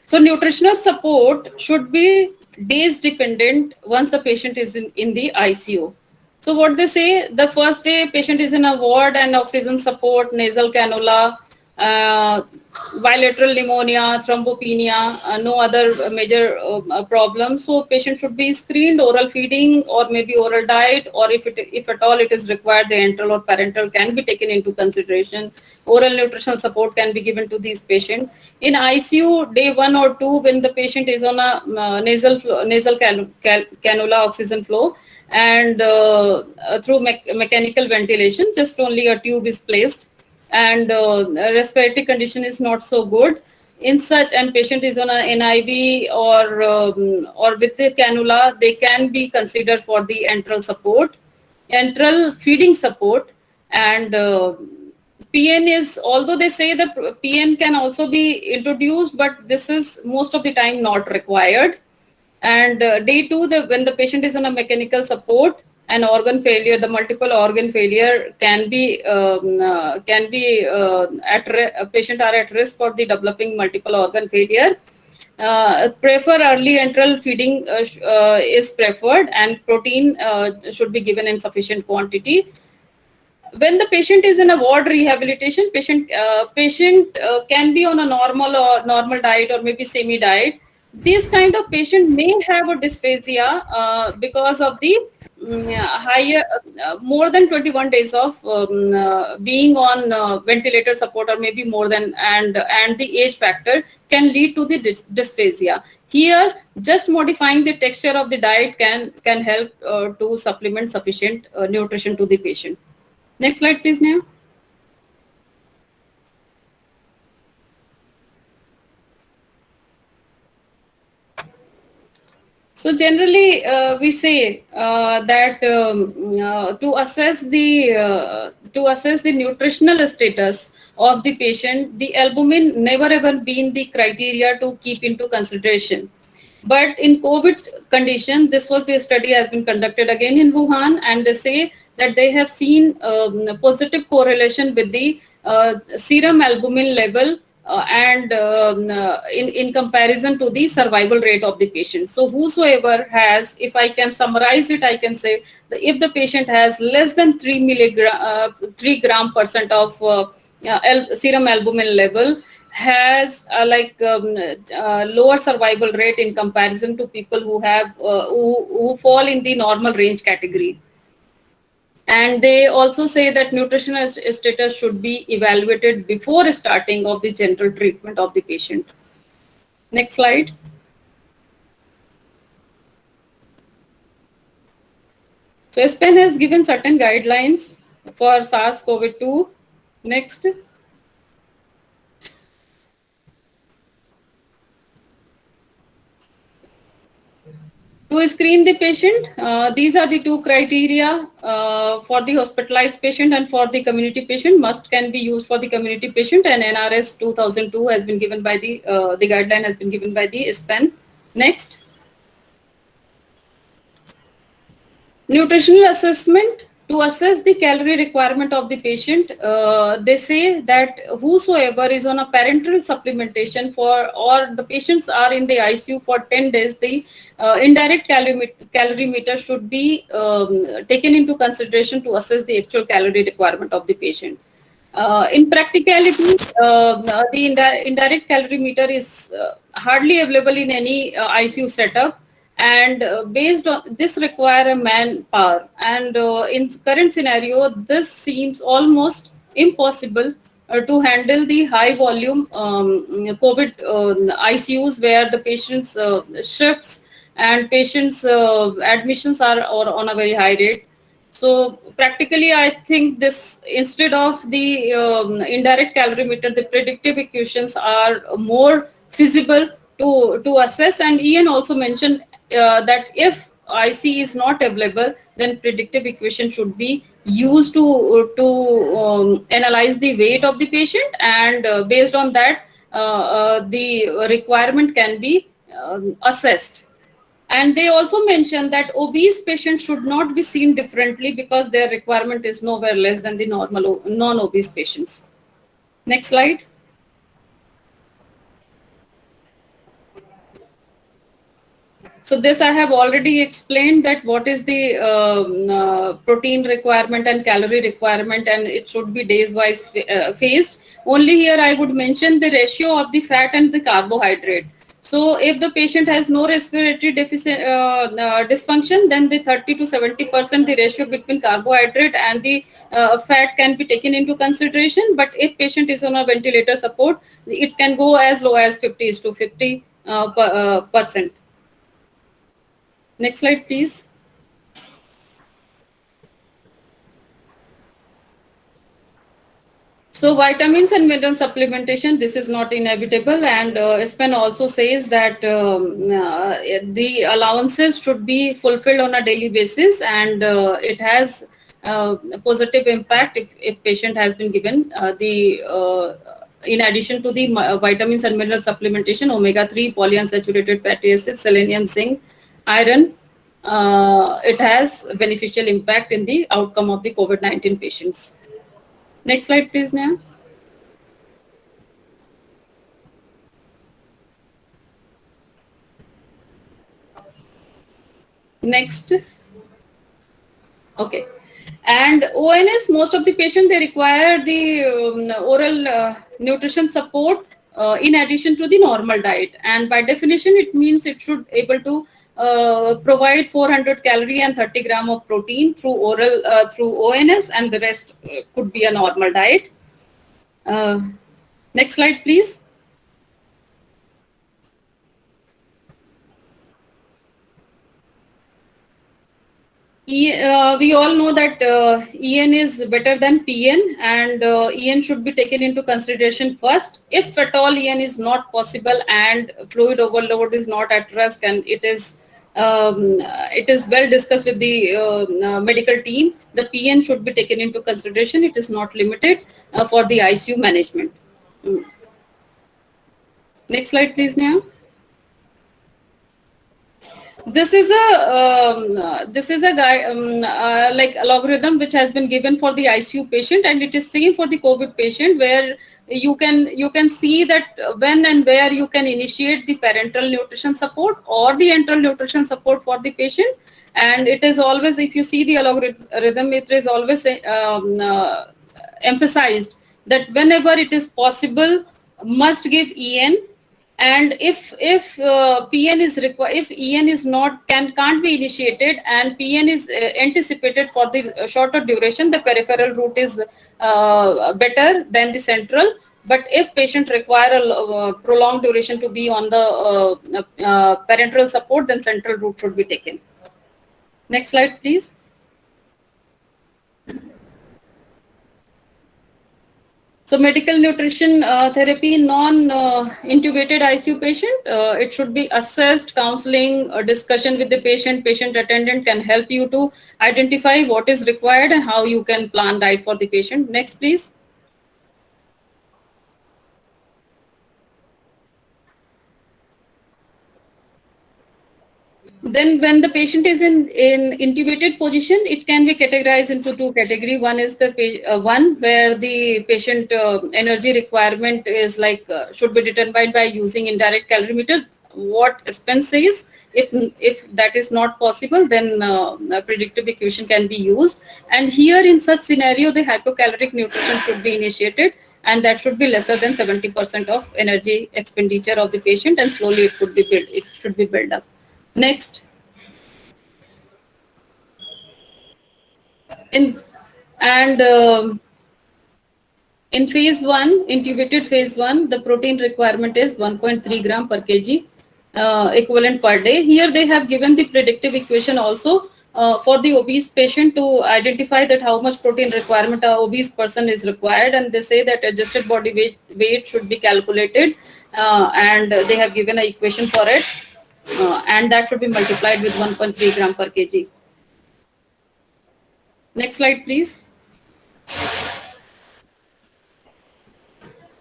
So nutritional support should be days dependent once the patient is in the ICU. So what they say, the first day patient is in a ward and oxygen support, nasal cannula, uh, bilateral pneumonia, thrombopenia, no other major problems. So patient should be screened, oral feeding or maybe oral diet, or if at all it is required, the enteral or parenteral can be taken into consideration. Oral nutritional support can be given to these patients. In ICU, day 1 or 2, when the patient is on a nasal cannula oxygen flow, and through mechanical ventilation, just only a tube is placed, and respiratory condition is not so good. In such, and patient is on a NIV or with the cannula, they can be considered for the enteral support, enteral feeding support. And PN is, although they say that PN can also be introduced, but this is most of the time not required. And day 2, when the patient is on a mechanical support and organ failure, the multiple organ failure can be patient are at risk for the developing multiple organ failure. Prefer early enteral feeding is preferred, and protein should be given in sufficient quantity. When the patient is in a ward rehabilitation, patient can be on a normal diet or maybe semi diet. This kind of patient may have a dysphagia because of the higher more than 21 days of being on ventilator support, or maybe more than, and the age factor can lead to the dysphagia. Here, just modifying the texture of the diet can help to supplement sufficient nutrition to the patient. Next slide, please, Neha. So generally, we say that to assess the nutritional status of the patient, the albumin never ever been the criteria to keep into consideration. But in COVID condition, this was the study has been conducted again in Wuhan, and they say that they have seen positive correlation with the serum albumin level and in comparison to the survival rate of the patient. So whosoever has, if I can summarize it, I can say that if the patient has less than 3 gram percent of serum albumin level, has lower survival rate in comparison to people who have who fall in the normal range category. And they also say that nutritional status should be evaluated before starting of the general treatment of the patient. Next slide. So SPEN has given certain guidelines for SARS-CoV-2. Next. To screen the patient, these are the two criteria for the hospitalized patient and for the community patient. Must can be used for the community patient, and NRS 2002 has been given by the guideline has been given by the SPEN. Next. Nutritional assessment. To assess the calorie requirement of the patient, they say that whosoever is on a parenteral supplementation or the patients are in the ICU for 10 days, the indirect calorimeter should be taken into consideration to assess the actual calorie requirement of the patient. In practicality, the indirect calorimeter is hardly available in any ICU setup, and based on this require a manpower, and in current scenario this seems almost impossible to handle the high volume COVID ICUs, where the patients shifts and patients admissions are on a very high rate. So practically, I think this, instead of the indirect calorimeter, the predictive equations are more feasible to assess. And Ian also mentioned that if IC is not available, then predictive equation should be used to analyze the weight of the patient, and based on that, the requirement can be assessed. And they also mentioned that obese patients should not be seen differently because their requirement is nowhere less than the normal non-obese patients. Next slide. So this I have already explained, that what is the protein requirement and calorie requirement, and it should be days wise phased. Only here I would mention the ratio of the fat and the carbohydrate. So if the patient has no respiratory deficit dysfunction, then the 30 to 70% the ratio between carbohydrate and the fat can be taken into consideration. But if patient is on a ventilator support, it can go as low as 50 to 50%. Next slide, please. So vitamins and mineral supplementation, this is not inevitable, and SPEN also says that the allowances should be fulfilled on a daily basis, and it has a positive impact if patient has been given in addition to the vitamins and mineral supplementation, omega-3, polyunsaturated fatty acids, selenium, zinc, iron, it has beneficial impact in the outcome of the COVID-19 patients. Next slide, please, Neha. Next. Okay. And ONS, most of the patients, they require the oral nutrition support in addition to the normal diet. And by definition, it means it should able to provide 400 calorie and 30 gram of protein through oral through ONS, and the rest could be a normal diet. Next slide, please. We all know that EN is better than PN, and EN should be taken into consideration first. If at all EN is not possible and fluid overload is not at risk, and it is It is well discussed with the medical team. The PN should be taken into consideration. It is not limited for the ICU management. Next slide, please, Neha. This is a like a logarithm which has been given for the ICU patient, and it is same for the COVID patient, where you can see that when and where you can initiate the parenteral nutrition support or the enteral nutrition support for the patient. And it is always, if you see the algorithm, it is always emphasized that whenever it is possible, must give EN. And if PN is required, if EN is not can't be initiated and PN is anticipated for the shorter duration, the peripheral route is better than the central. But if patient require a prolonged duration to be on the parenteral support, then central route should be taken. Next slide, please. So medical nutrition therapy in non-intubated ICU patient, it should be assessed, counseling, discussion with the patient. Patient attendant can help you to identify what is required and how you can plan diet for the patient. Next, please. Then when the patient is in intubated position, it can be categorized into two categories. One is the one where the patient energy requirement is like should be determined by using indirect calorimeter. What Spence says, if that is not possible, then predictive equation can be used. And here in such scenario, the hypocaloric nutrition should be initiated, and that should be lesser than 70% of energy expenditure of the patient, and slowly it could be built. It should be built up. Next. In phase 1, intubated phase 1, the protein requirement is 1.3 gram per kg equivalent per day. Here they have given the predictive equation also for the obese patient to identify that how much protein requirement a obese person is required, and they say that adjusted body weight should be calculated, and they have given an equation for it. And that should be multiplied with 1.3 gram per kg. Next slide, please.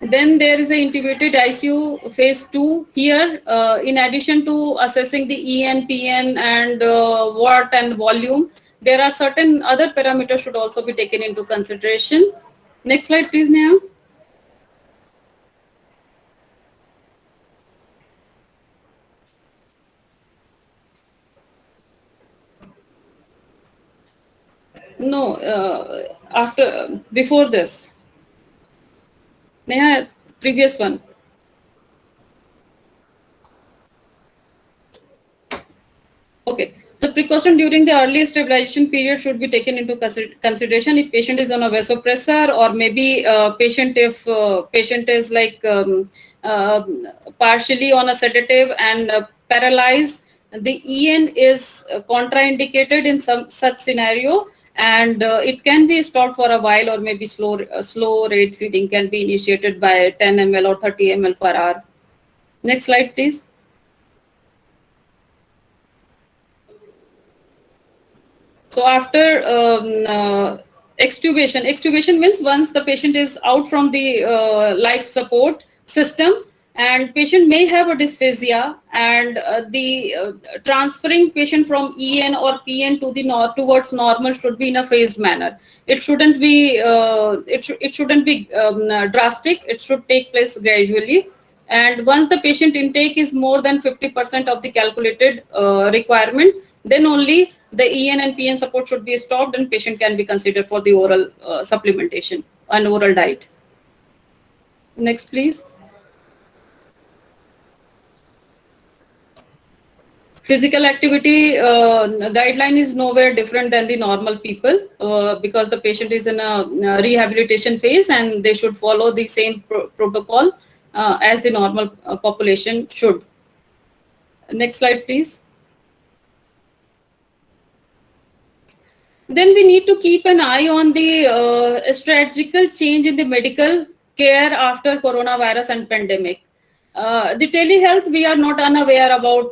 Then there is an intubated ICU phase 2. Here, in addition to assessing the EN, PN, and watt and volume, there are certain other parameters should also be taken into consideration. Next slide, please, Neha. No, before this. Neha, previous one. Okay. The precaution during the early stabilization period should be taken into consideration if patient is on a vasopressor, or maybe patient is like partially on a sedative and paralyzed. The EN is contraindicated in some such scenario, and it can be stopped for a while, or maybe slow rate feeding can be initiated by 10 ml or 30 ml per hour. Next slide, please. So after extubation means once the patient is out from the life support system, and patient may have a dysphagia, and the transferring patient from EN or PN to the towards normal should be in a phased manner. It shouldn't be drastic. It should take place gradually. And once the patient intake is more than 50% of the calculated requirement, then only the EN and PN support should be stopped, and patient can be considered for the oral supplementation and oral diet. Next, please. Physical activity guideline is nowhere different than the normal people, because the patient is in a rehabilitation phase, and they should follow the same protocol as the normal population should. Next slide, please. Then we need to keep an eye on the strategical change in the medical care after coronavirus and pandemic. The telehealth, we are not unaware about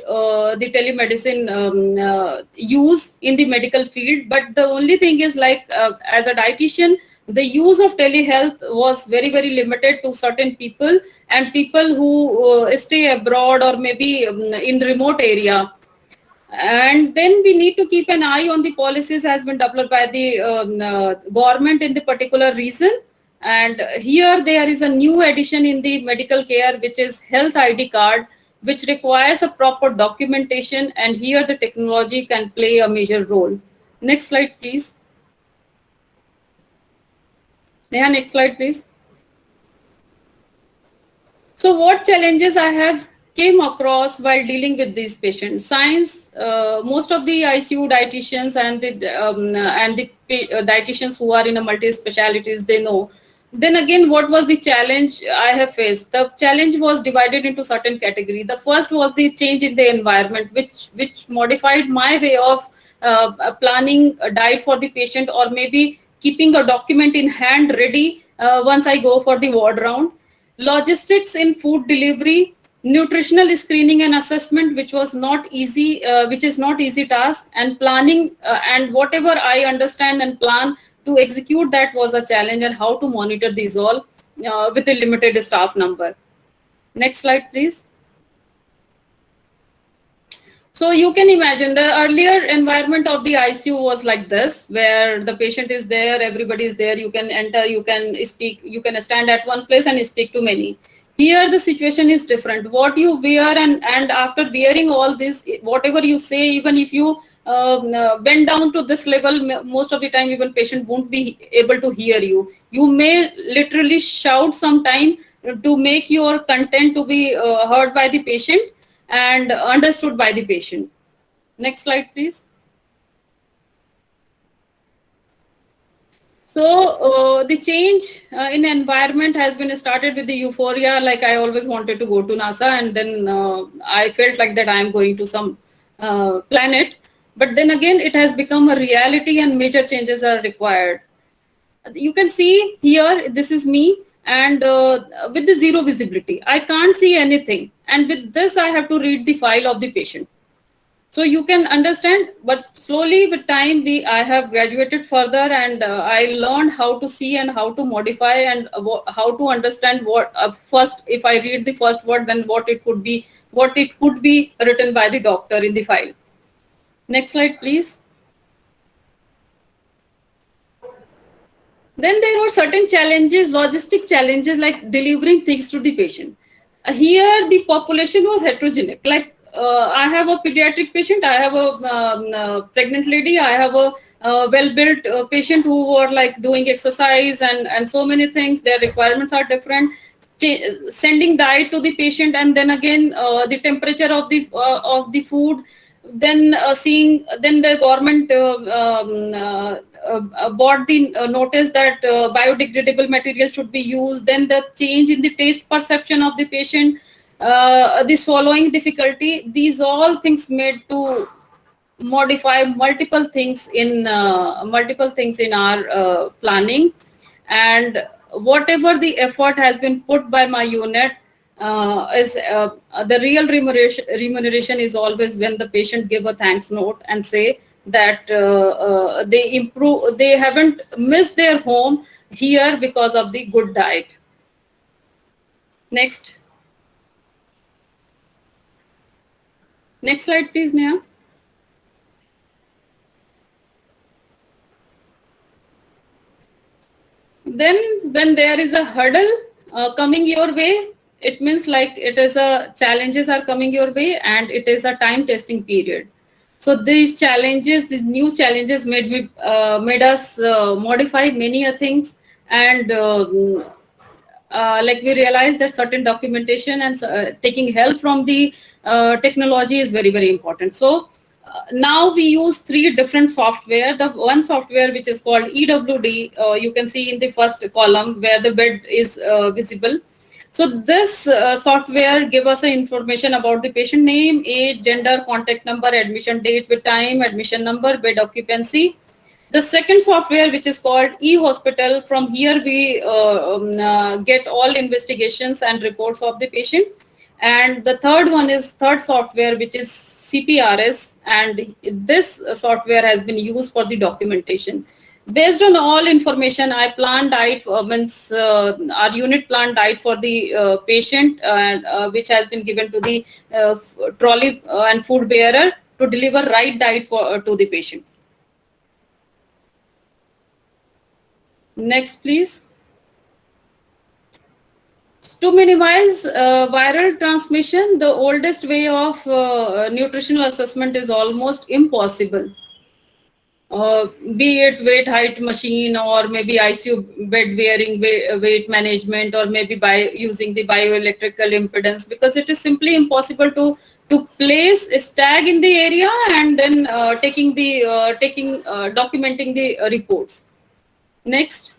the telemedicine use in the medical field, but the only thing is like as a dietitian, the use of telehealth was very, very limited to certain people and people who stay abroad or maybe in remote area. And then we need to keep an eye on the policies has been developed by the government in the particular region. And here there is a new addition in the medical care, which is health ID card, which requires a proper documentation. And here the technology can play a major role. Next slide, please. Neha, next slide, please. So what challenges I have came across while dealing with these patients? Science, most of the ICU dietitians and the dietitians who are in a multi-specialties, they know. Then again, what was the challenge I have faced? The challenge was divided into certain category. The first was the change in the environment, which modified my way of planning a diet for the patient, or maybe keeping a document in hand ready once I go for the ward round. Logistics in food delivery, nutritional screening and assessment, which was not easy, which is not easy task, and planning and whatever I understand and plan to execute, that was a challenge, and how to monitor these all with a limited staff number. Next slide, please. So you can imagine the earlier environment of the ICU was like this, where the patient is there, everybody is there, you can enter, you can speak, you can stand at one place and speak to many. Here the situation is different. What you wear and after wearing all this, whatever you say, even if you bend down to this level, most of the time even patient won't be able to hear you. You may literally shout sometime to make your content to be heard by the patient and understood by the patient. Next slide, please. So the change in environment has been started with the euphoria. Like I always wanted to go to NASA, and then I felt like that I am going to some planet. But then again, it has become a reality and major changes are required. You can see here, this is me, and with the zero visibility, I can't see anything. And with this, I have to read the file of the patient. So you can understand, but slowly with time, I have graduated further, and I learned how to see and how to modify and how to understand what first, if I read the first word, then what it could be written by the doctor in the file. Next slide, please. Then there were certain challenges, logistic challenges, like delivering things to the patient. Here, the population was heterogeneous. Like I have a pediatric patient, I have a pregnant lady, I have a well-built patient who were like doing exercise and so many things. Their requirements are different. Sending diet to the patient, and then again the temperature of the food. Then then the government bought the notice that biodegradable material should be used. Then the change in the taste perception of the patient, the swallowing difficulty. These all things made to modify multiple things in our planning, and whatever the effort has been put by my unit. Is the real remuneration is always when the patient give a thanks note and say that they haven't missed their home here because of the good diet. Next slide, please, Neha. Then when there is a hurdle coming your way, it means like it is challenges are coming your way, and it is a time testing period. So these new challenges made us modify many things, and like we realized that certain documentation and taking help from the technology is very, very important. So now we use 3 different software. The one software which is called EWD, you can see in the first column where the bed is visible. So this software give us information about the patient name, age, gender, contact number, admission date with time, admission number, bed occupancy. The second software, which is called eHospital, from here we get all investigations and reports of the patient. And the third one is third software, which is CPRS, and this software has been used for the documentation. Based on all information, I plan diet, our unit plan diet for the patient, which has been given to the trolley and food bearer to deliver right diet to the patient. Next, please. To minimize viral transmission, the oldest way of nutritional assessment is almost impossible. Be it weight height machine, or maybe ICU bed wearing weight management, or maybe by using the bioelectrical impedance, because it is simply impossible to place a tag in the area and then documenting the reports. Next.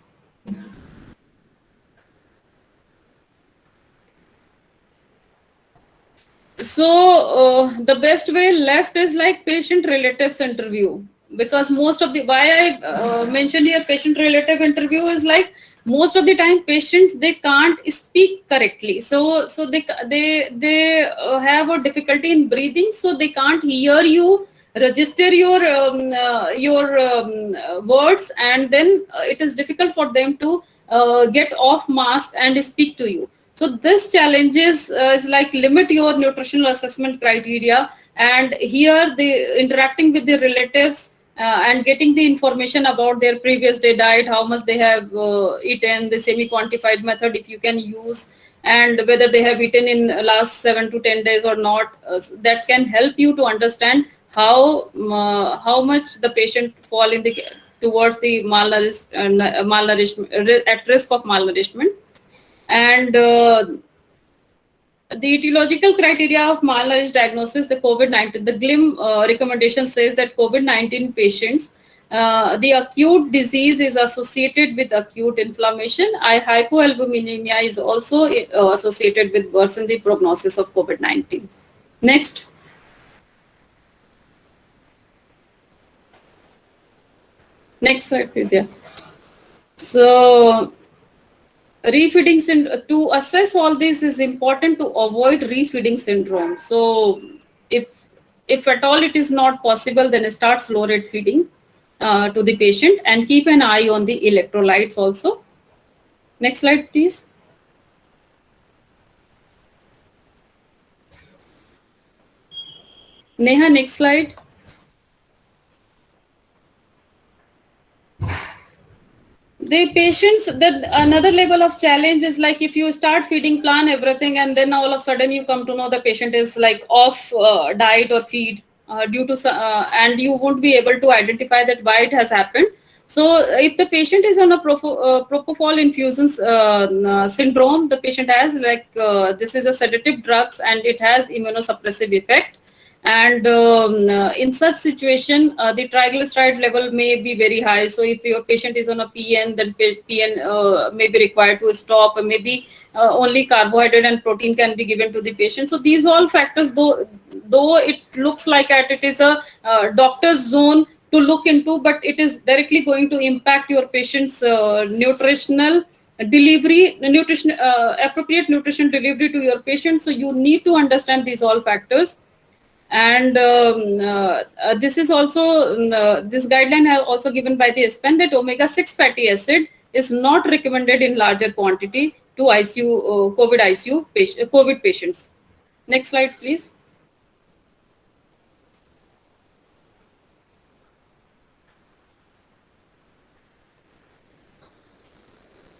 So the best way left is like patient relatives interview, because most of the why I mentioned here patient relative interview is like most of the time patients, they can't speak correctly, so they have a difficulty in breathing, so they can't hear you, register your words, and then it is difficult for them to get off mask and speak to you. So this challenges is like limit your nutritional assessment criteria, and here the interacting with the relatives and getting the information about their previous day diet, how much they have eaten, the semi-quantified method if you can use, and whether they have eaten in last 7 to 10 days or not, that can help you to understand how much the patient fall in the towards the malnourishment, at risk of malnourishment. And the etiological criteria of malnourished diagnosis, the COVID-19, the GLIM recommendation says that COVID-19 patients, the acute disease is associated with acute inflammation. Hypoalbuminemia is also associated with worsen the prognosis of COVID-19. Next. Next slide, please. Yeah. So, refeeding to assess all this is important to avoid refeeding syndrome. So if at all it is not possible, then start slow rate feeding to the patient, and keep an eye on the electrolytes also. Next slide, please. Neha, next slide. The patients, that another level of challenge is like if you start feeding, plan everything, and then all of a sudden you come to know the patient is like off diet or feed due to and you won't be able to identify that why it has happened. So if the patient is on a propofol infusion syndrome, the patient has like this is a sedative drugs and it has immunosuppressive effect. And in such situation, the triglyceride level may be very high. So if your patient is on a PN, then PN may be required to stop, or maybe only carbohydrate and protein can be given to the patient. So these all factors, though it looks like it is a doctor's zone to look into, but it is directly going to impact your patient's nutritional delivery, appropriate nutrition delivery to your patient. So you need to understand these all factors. And this is also this guideline have also given by the ESPEN that omega-6 fatty acid is not recommended in larger quantity to ICU COVID patients. Next slide, please.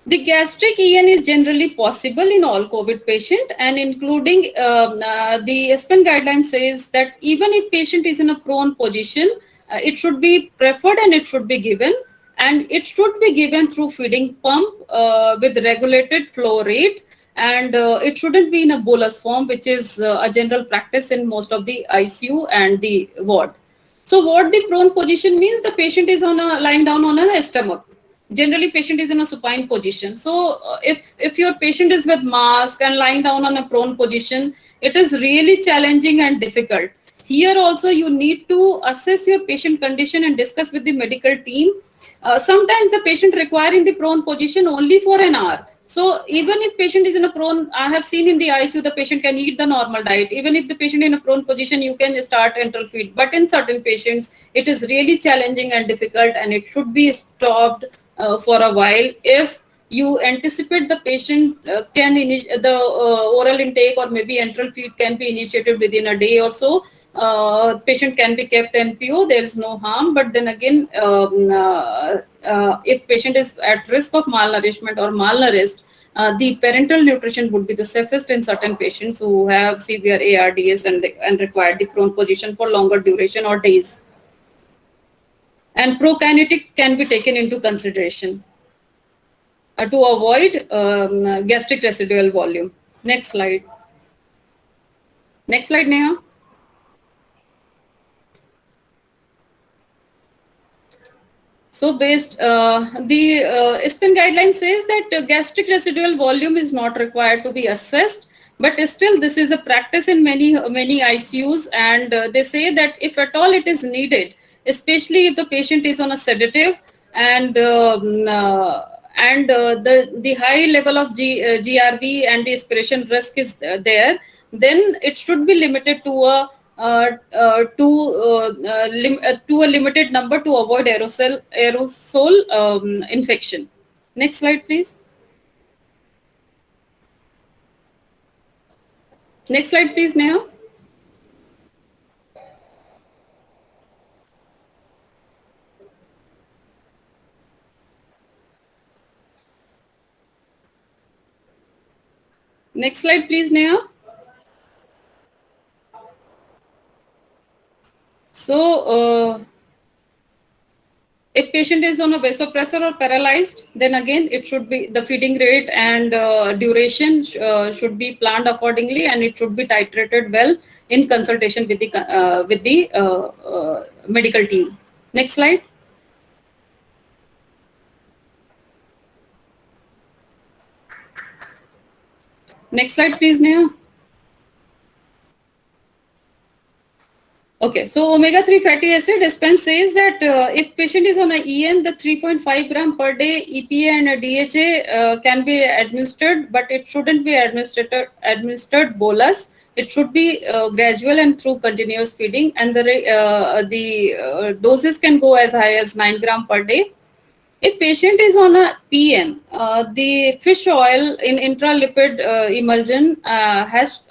The gastric EN is generally possible in all COVID patient, and including the ESPEN guideline says that even if patient is in a prone position, it should be preferred and it should be given, and it should be given through feeding pump with regulated flow rate, and it shouldn't be in a bolus form, which is a general practice in most of the ICU and the ward. So what the prone position means, the patient is on a lying down on a stomach. Generally patient is in a supine position. So if your patient is with mask and lying down on a prone position, it is really challenging and difficult. Here also you need to assess your patient condition and discuss with the medical team. Sometimes the patient requiring the prone position only for an hour, So even if patient is in a prone, I have seen in the ICU the patient can eat the normal diet. Even if the patient in a prone position, you can start enteral feed. But in certain patients, it is really challenging and difficult, and it should be stopped for a while. If you anticipate the patient can initiate the oral intake or maybe enteral feed can be initiated within a day or so, patient can be kept NPO, there is no harm. But then again, if patient is at risk of malnourishment or malnourished, the parental nutrition would be the safest in certain patients who have severe ARDS and require the prone position for longer duration or days. And prokinetic can be taken into consideration to avoid gastric residual volume. Next slide. Next slide, Neha. So based, the SPIN guideline says that gastric residual volume is not required to be assessed, but still this is a practice in many ICUs, and they say that if at all it is needed, especially if the patient is on a sedative and the high level of GRV and the aspiration risk is there, then it should be limited to a to a limited number to avoid aerosol infection. Next slide, please. Next slide, please, Neha. Next slide, please, Neha. So, if patient is on a vasopressor or paralyzed, then again it should be the feeding rate and duration should be planned accordingly, and it should be titrated well in consultation with the medical team. Next slide. Next slide, please, Neha. Okay, so omega-3 fatty acid, SPEN says that if patient is on a EN, the 3.5 gram per day EPA and a DHA can be administered, but it shouldn't be administered bolus. It should be gradual and through continuous feeding, and the doses can go as high as 9 gram per day. If patient is on a PM, the fish oil in intralipid emulsion has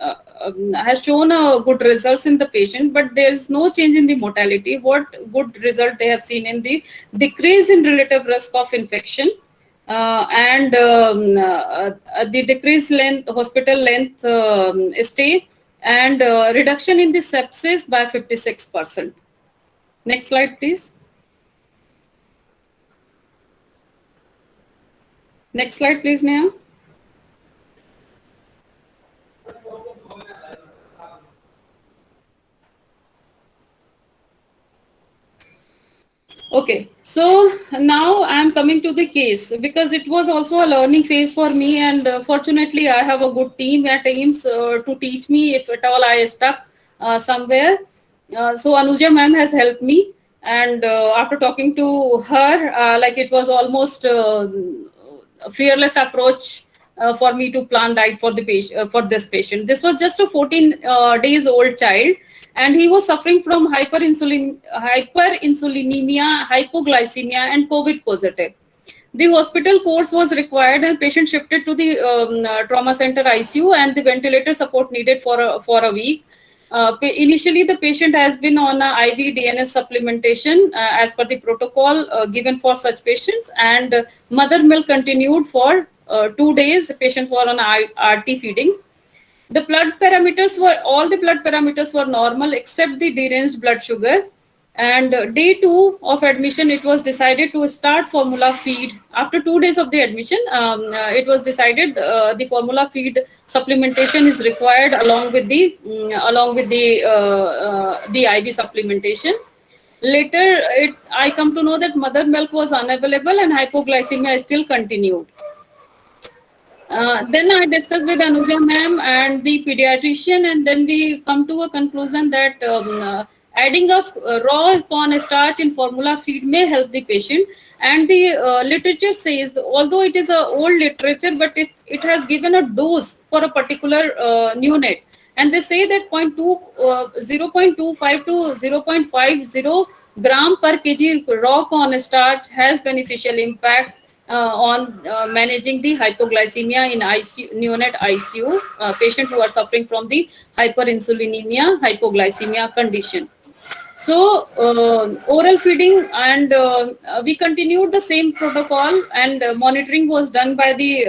shown good results in the patient, but there is no change in the mortality. What good result they have seen in the decrease in relative risk of infection and the decreased hospital length stay, and reduction in the sepsis by 56%. Next slide, please. Next slide, please, Neha. Okay, so now I'm coming to the case because it was also a learning phase for me, and fortunately I have a good team at AIIMS to teach me if at all I stuck somewhere. So Anuja ma'am has helped me, and after talking to her, like it was almost a fearless approach for me to plan diet for the patient, for this patient. This was just a 14 days old child, and he was suffering from hyperinsulinemia, hypoglycemia, and COVID positive. The hospital course was required, and patient shifted to the trauma center ICU, and the ventilator support needed for a week. Initially, the patient has been on a IV DNS supplementation as per the protocol given for such patients, and mother milk continued for 2 days. The patient was on RT feeding. The blood parameters were, all the blood parameters were normal except the deranged blood sugar. And day 2 of admission, it was decided to start formula feed. After 2 days of the admission, it was decided the formula feed supplementation is required along with the IV supplementation. Later, I come to know that mother milk was unavailable and hypoglycemia still continued. Then I discussed with Anuja ma'am and the pediatrician, and then we come to a conclusion that adding of raw cornstarch in formula feed may help the patient. And the literature says, although it is a old literature, but it has given a dose for a particular neonate. And they say that 0.25 to 0.50 gram per kg raw cornstarch has beneficial impact on managing the hypoglycemia in ICU, neonate ICU patients who are suffering from the hyperinsulinemia, hypoglycemia condition. So oral feeding, and we continued the same protocol, and monitoring was done by the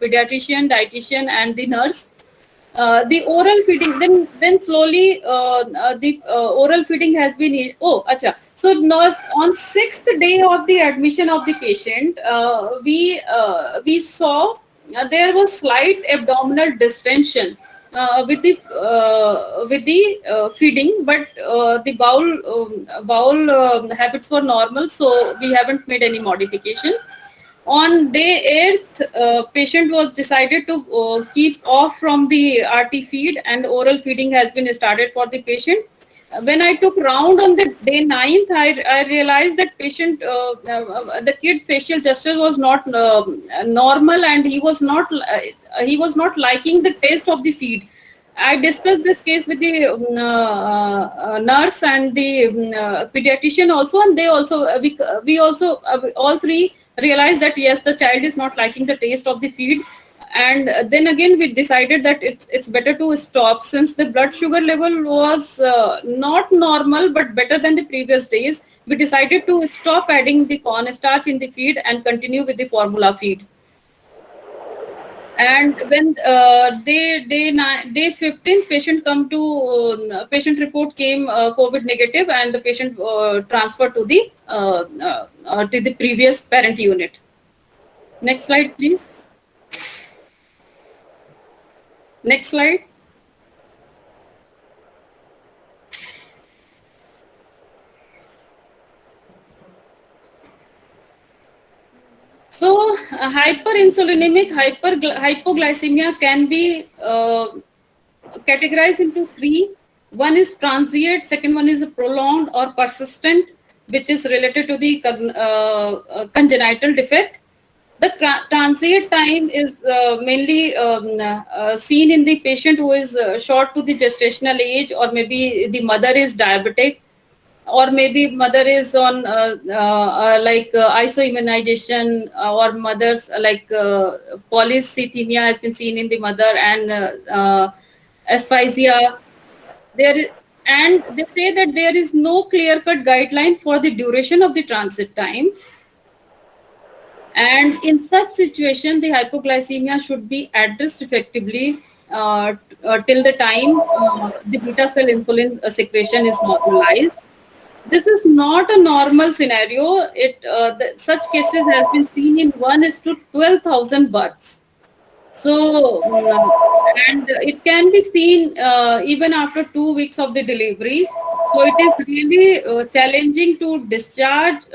pediatrician, dietitian, and the nurse. The oral feeding, then slowly the oral feeding has been, so nurse, on 6th day of the admission of the patient, we saw there was slight abdominal distension with the feeding, but the bowel habits were normal, so we haven't made any modification. On day 8th, patient was decided to keep off from the RT feed, and oral feeding has been started for the patient. When I took round on the day 9th, I realized that patient, the kid facial gesture was not normal, and he was not liking the taste of the feed. I discussed this case with the nurse and the pediatrician also, and they also, we also, all three realized that yes, the child is not liking the taste of the feed. And then again, we decided that it's better to stop, since the blood sugar level was not normal, but better than the previous days. We decided to stop adding the cornstarch in the feed and continue with the formula feed. And when day 15th, patient come to patient report came COVID negative, and the patient transferred to the previous parent unit. Next slide, please. Next slide. So hyperinsulinemic hypoglycemia can be categorized into three. One is transient, second one is prolonged or persistent, which is related to the congenital defect. The transient time is mainly seen in the patient who is short to the gestational age, or maybe the mother is diabetic, or maybe mother is on isoimmunization, or mothers like polycythemia has been seen in the mother, and asphyxia. And they say that there is no clear-cut guideline for the duration of the transit time. And in such situation, the hypoglycemia should be addressed effectively till the time the beta cell insulin secretion is normalized. This is not a normal scenario. Such cases has been seen in 1:12,000 births. So, and it can be seen even after 2 weeks of the delivery. So it is really challenging to discharge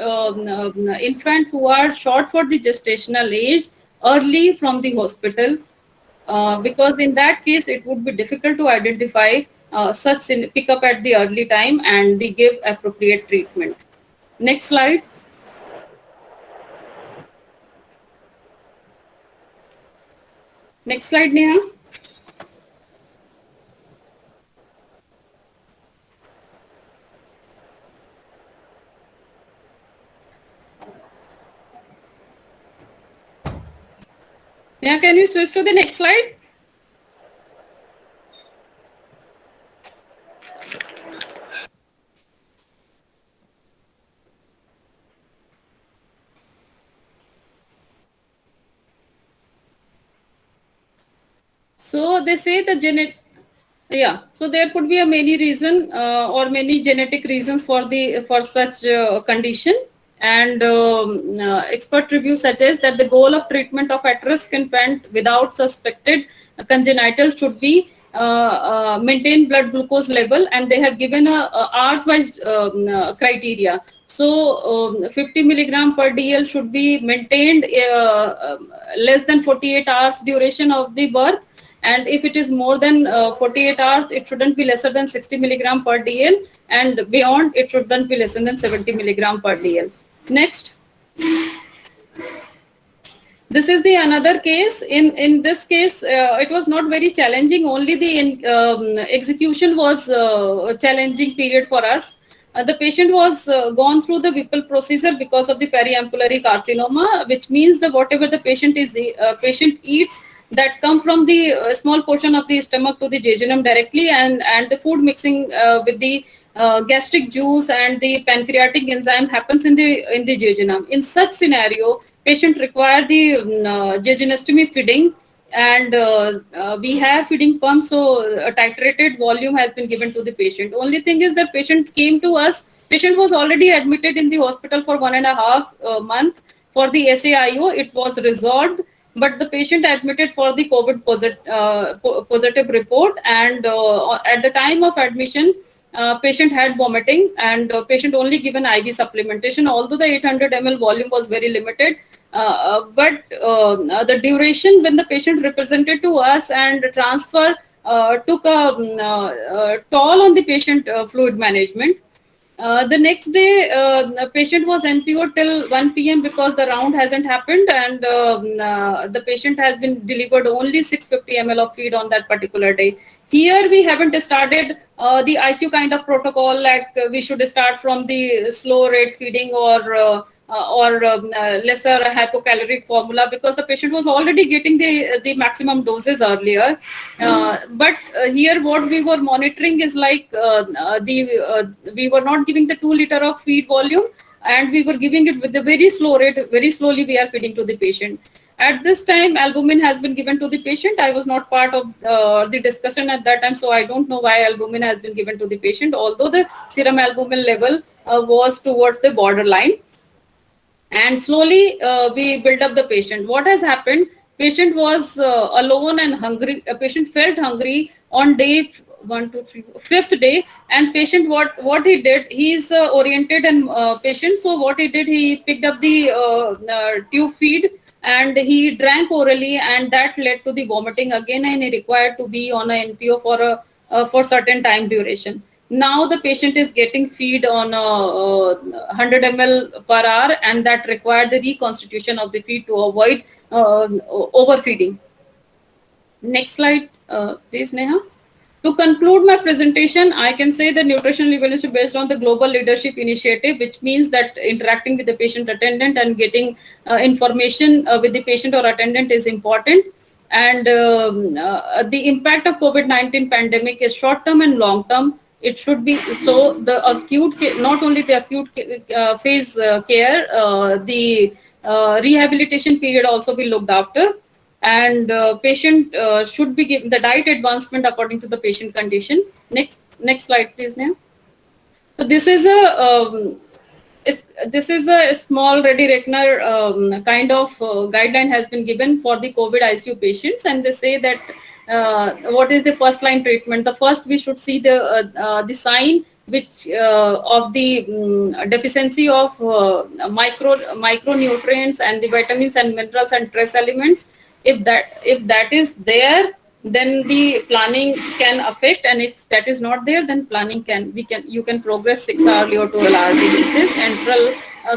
infants who are short for the gestational age early from the hospital, because in that case, it would be difficult to identify such pickup at the early time and they give appropriate treatment. Next slide. Next slide, Neha. Neha, can you switch to the next slide? So they say the so there could be a many reason or many genetic reasons for such condition. And expert review suggests that the goal of treatment of at-risk infant without suspected congenital should be maintain blood glucose level, and they have given a hours-wise criteria. So 50 milligram per DL should be maintained less than 48 hours duration of the birth, And if it is more than 48 hours, it shouldn't be lesser than 60 milligram per DL, and beyond, it shouldn't be less than 70 milligram per DL. Next. This is the another case. In this case, it was not very challenging. Only the execution was a challenging period for us. The patient was gone through the Whipple procedure because of the periampullary carcinoma, which means that whatever the patient eats, that come from the small portion of the stomach to the jejunum directly, and the food mixing with the gastric juice and the pancreatic enzyme happens in the jejunum. In such scenario, patient require the jejunostomy feeding, and we have feeding pump, so a titrated volume has been given to the patient. Only thing is that patient came to us. Patient was already admitted in the hospital for 1.5 months for the SAIO. It was resolved, but the patient admitted for the COVID positive report, and at the time of admission, patient had vomiting, and patient only given IV supplementation, although the 800 ml volume was very limited. But the duration when the patient represented to us and transfer took a toll on the patient fluid management. The next day, the patient was NPO till 1 p.m. because the round hasn't happened, and the patient has been delivered only 650 ml of feed on that particular day. Here we haven't started the ICU kind of protocol, like we should start from the slow rate feeding or lesser hypocaloric formula, because the patient was already getting the maximum doses earlier. But here what we were monitoring is like we were not giving the 2 liter of feed volume, and we were giving it with a very slow rate. Very slowly we are feeding to the patient. At this time, albumin has been given to the patient. I was not part of the discussion at that time, so I don't know why albumin has been given to the patient, although the serum albumin level was towards the borderline. And slowly we build up the patient. What has happened? Patient was alone and hungry. Patient felt hungry on day 5th day, and patient what he did, he is oriented and patient. So what he did, he picked up the tube feed and he drank orally, and that led to the vomiting again, and he required to be on a NPO for certain time duration. Now the patient is getting feed on 100 ml per hour, and that required the reconstitution of the feed to avoid overfeeding. Next slide, please, Neha. To conclude my presentation, I can say the nutritional evaluation based on the global leadership initiative, which means that interacting with the patient attendant and getting information with the patient or attendant is important. And the impact of COVID-19 pandemic is short-term and long-term. It should be so the acute, not only the acute phase care, the rehabilitation period also be looked after, and patient should be given the diet advancement according to the patient condition. Next slide, please, Neha. So this is a small Reddy Reckner kind of guideline has been given for the COVID ICU patients, and they say that what is the first line treatment? The first, we should see the sign which of the deficiency of micronutrients and the vitamins and minerals and trace elements. If that is there, then the planning can affect, and if that is not there, then planning you can progress 6 hourly or 12 hourly basis. Enteral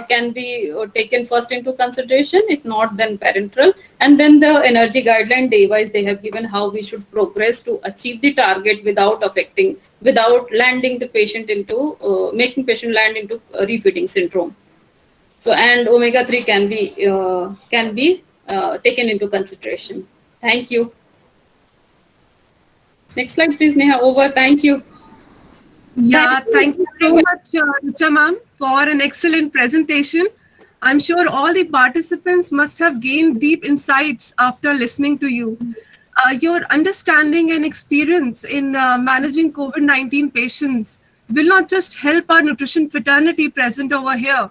can be taken first into consideration. If not, then parenteral, and then the energy guideline day wise they have given how we should progress to achieve the target without landing the patient into making patient land into refeeding syndrome. So, and omega-3 can be taken into consideration. Thank you. Next slide, please, Neha. Over. Thank you. Yeah, thank you so much, Richa ma'am, for an excellent presentation. I'm sure all the participants must have gained deep insights after listening to you. Your understanding and experience in managing COVID-19 patients will not just help our nutrition fraternity present over here,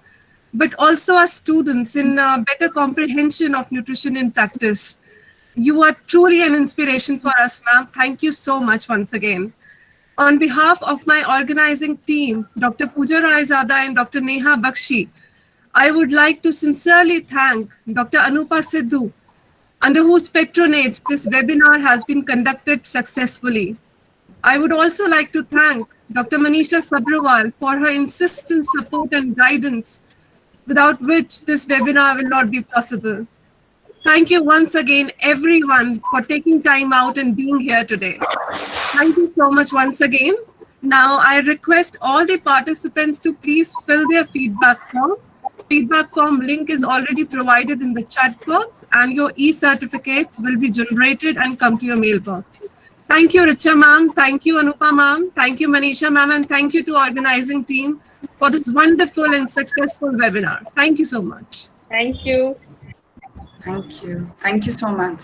but also our students in better comprehension of nutrition in practice. You are truly an inspiration for us, ma'am. Thank you so much once again. On behalf of my organizing team, Dr. Pooja Raizada and Dr. Neha Bakshi, I would like to sincerely thank Dr. Anupa Sidhu, under whose patronage this webinar has been conducted successfully. I would also like to thank Dr. Manisha Sabrawal for her insistent support and guidance, without which this webinar will not be possible. Thank you once again, everyone, for taking time out and being here today. Thank you so much once again. Now, I request all the participants to please fill their feedback form. Feedback form link is already provided in the chat box, and your e-certificates will be generated and come to your mailbox. Thank you, Richa ma'am. Thank you, Anupa ma'am. Thank you, Manisha ma'am. And thank you to organizing team for this wonderful and successful webinar. Thank you so much. Thank you. Thank you. Thank you so much.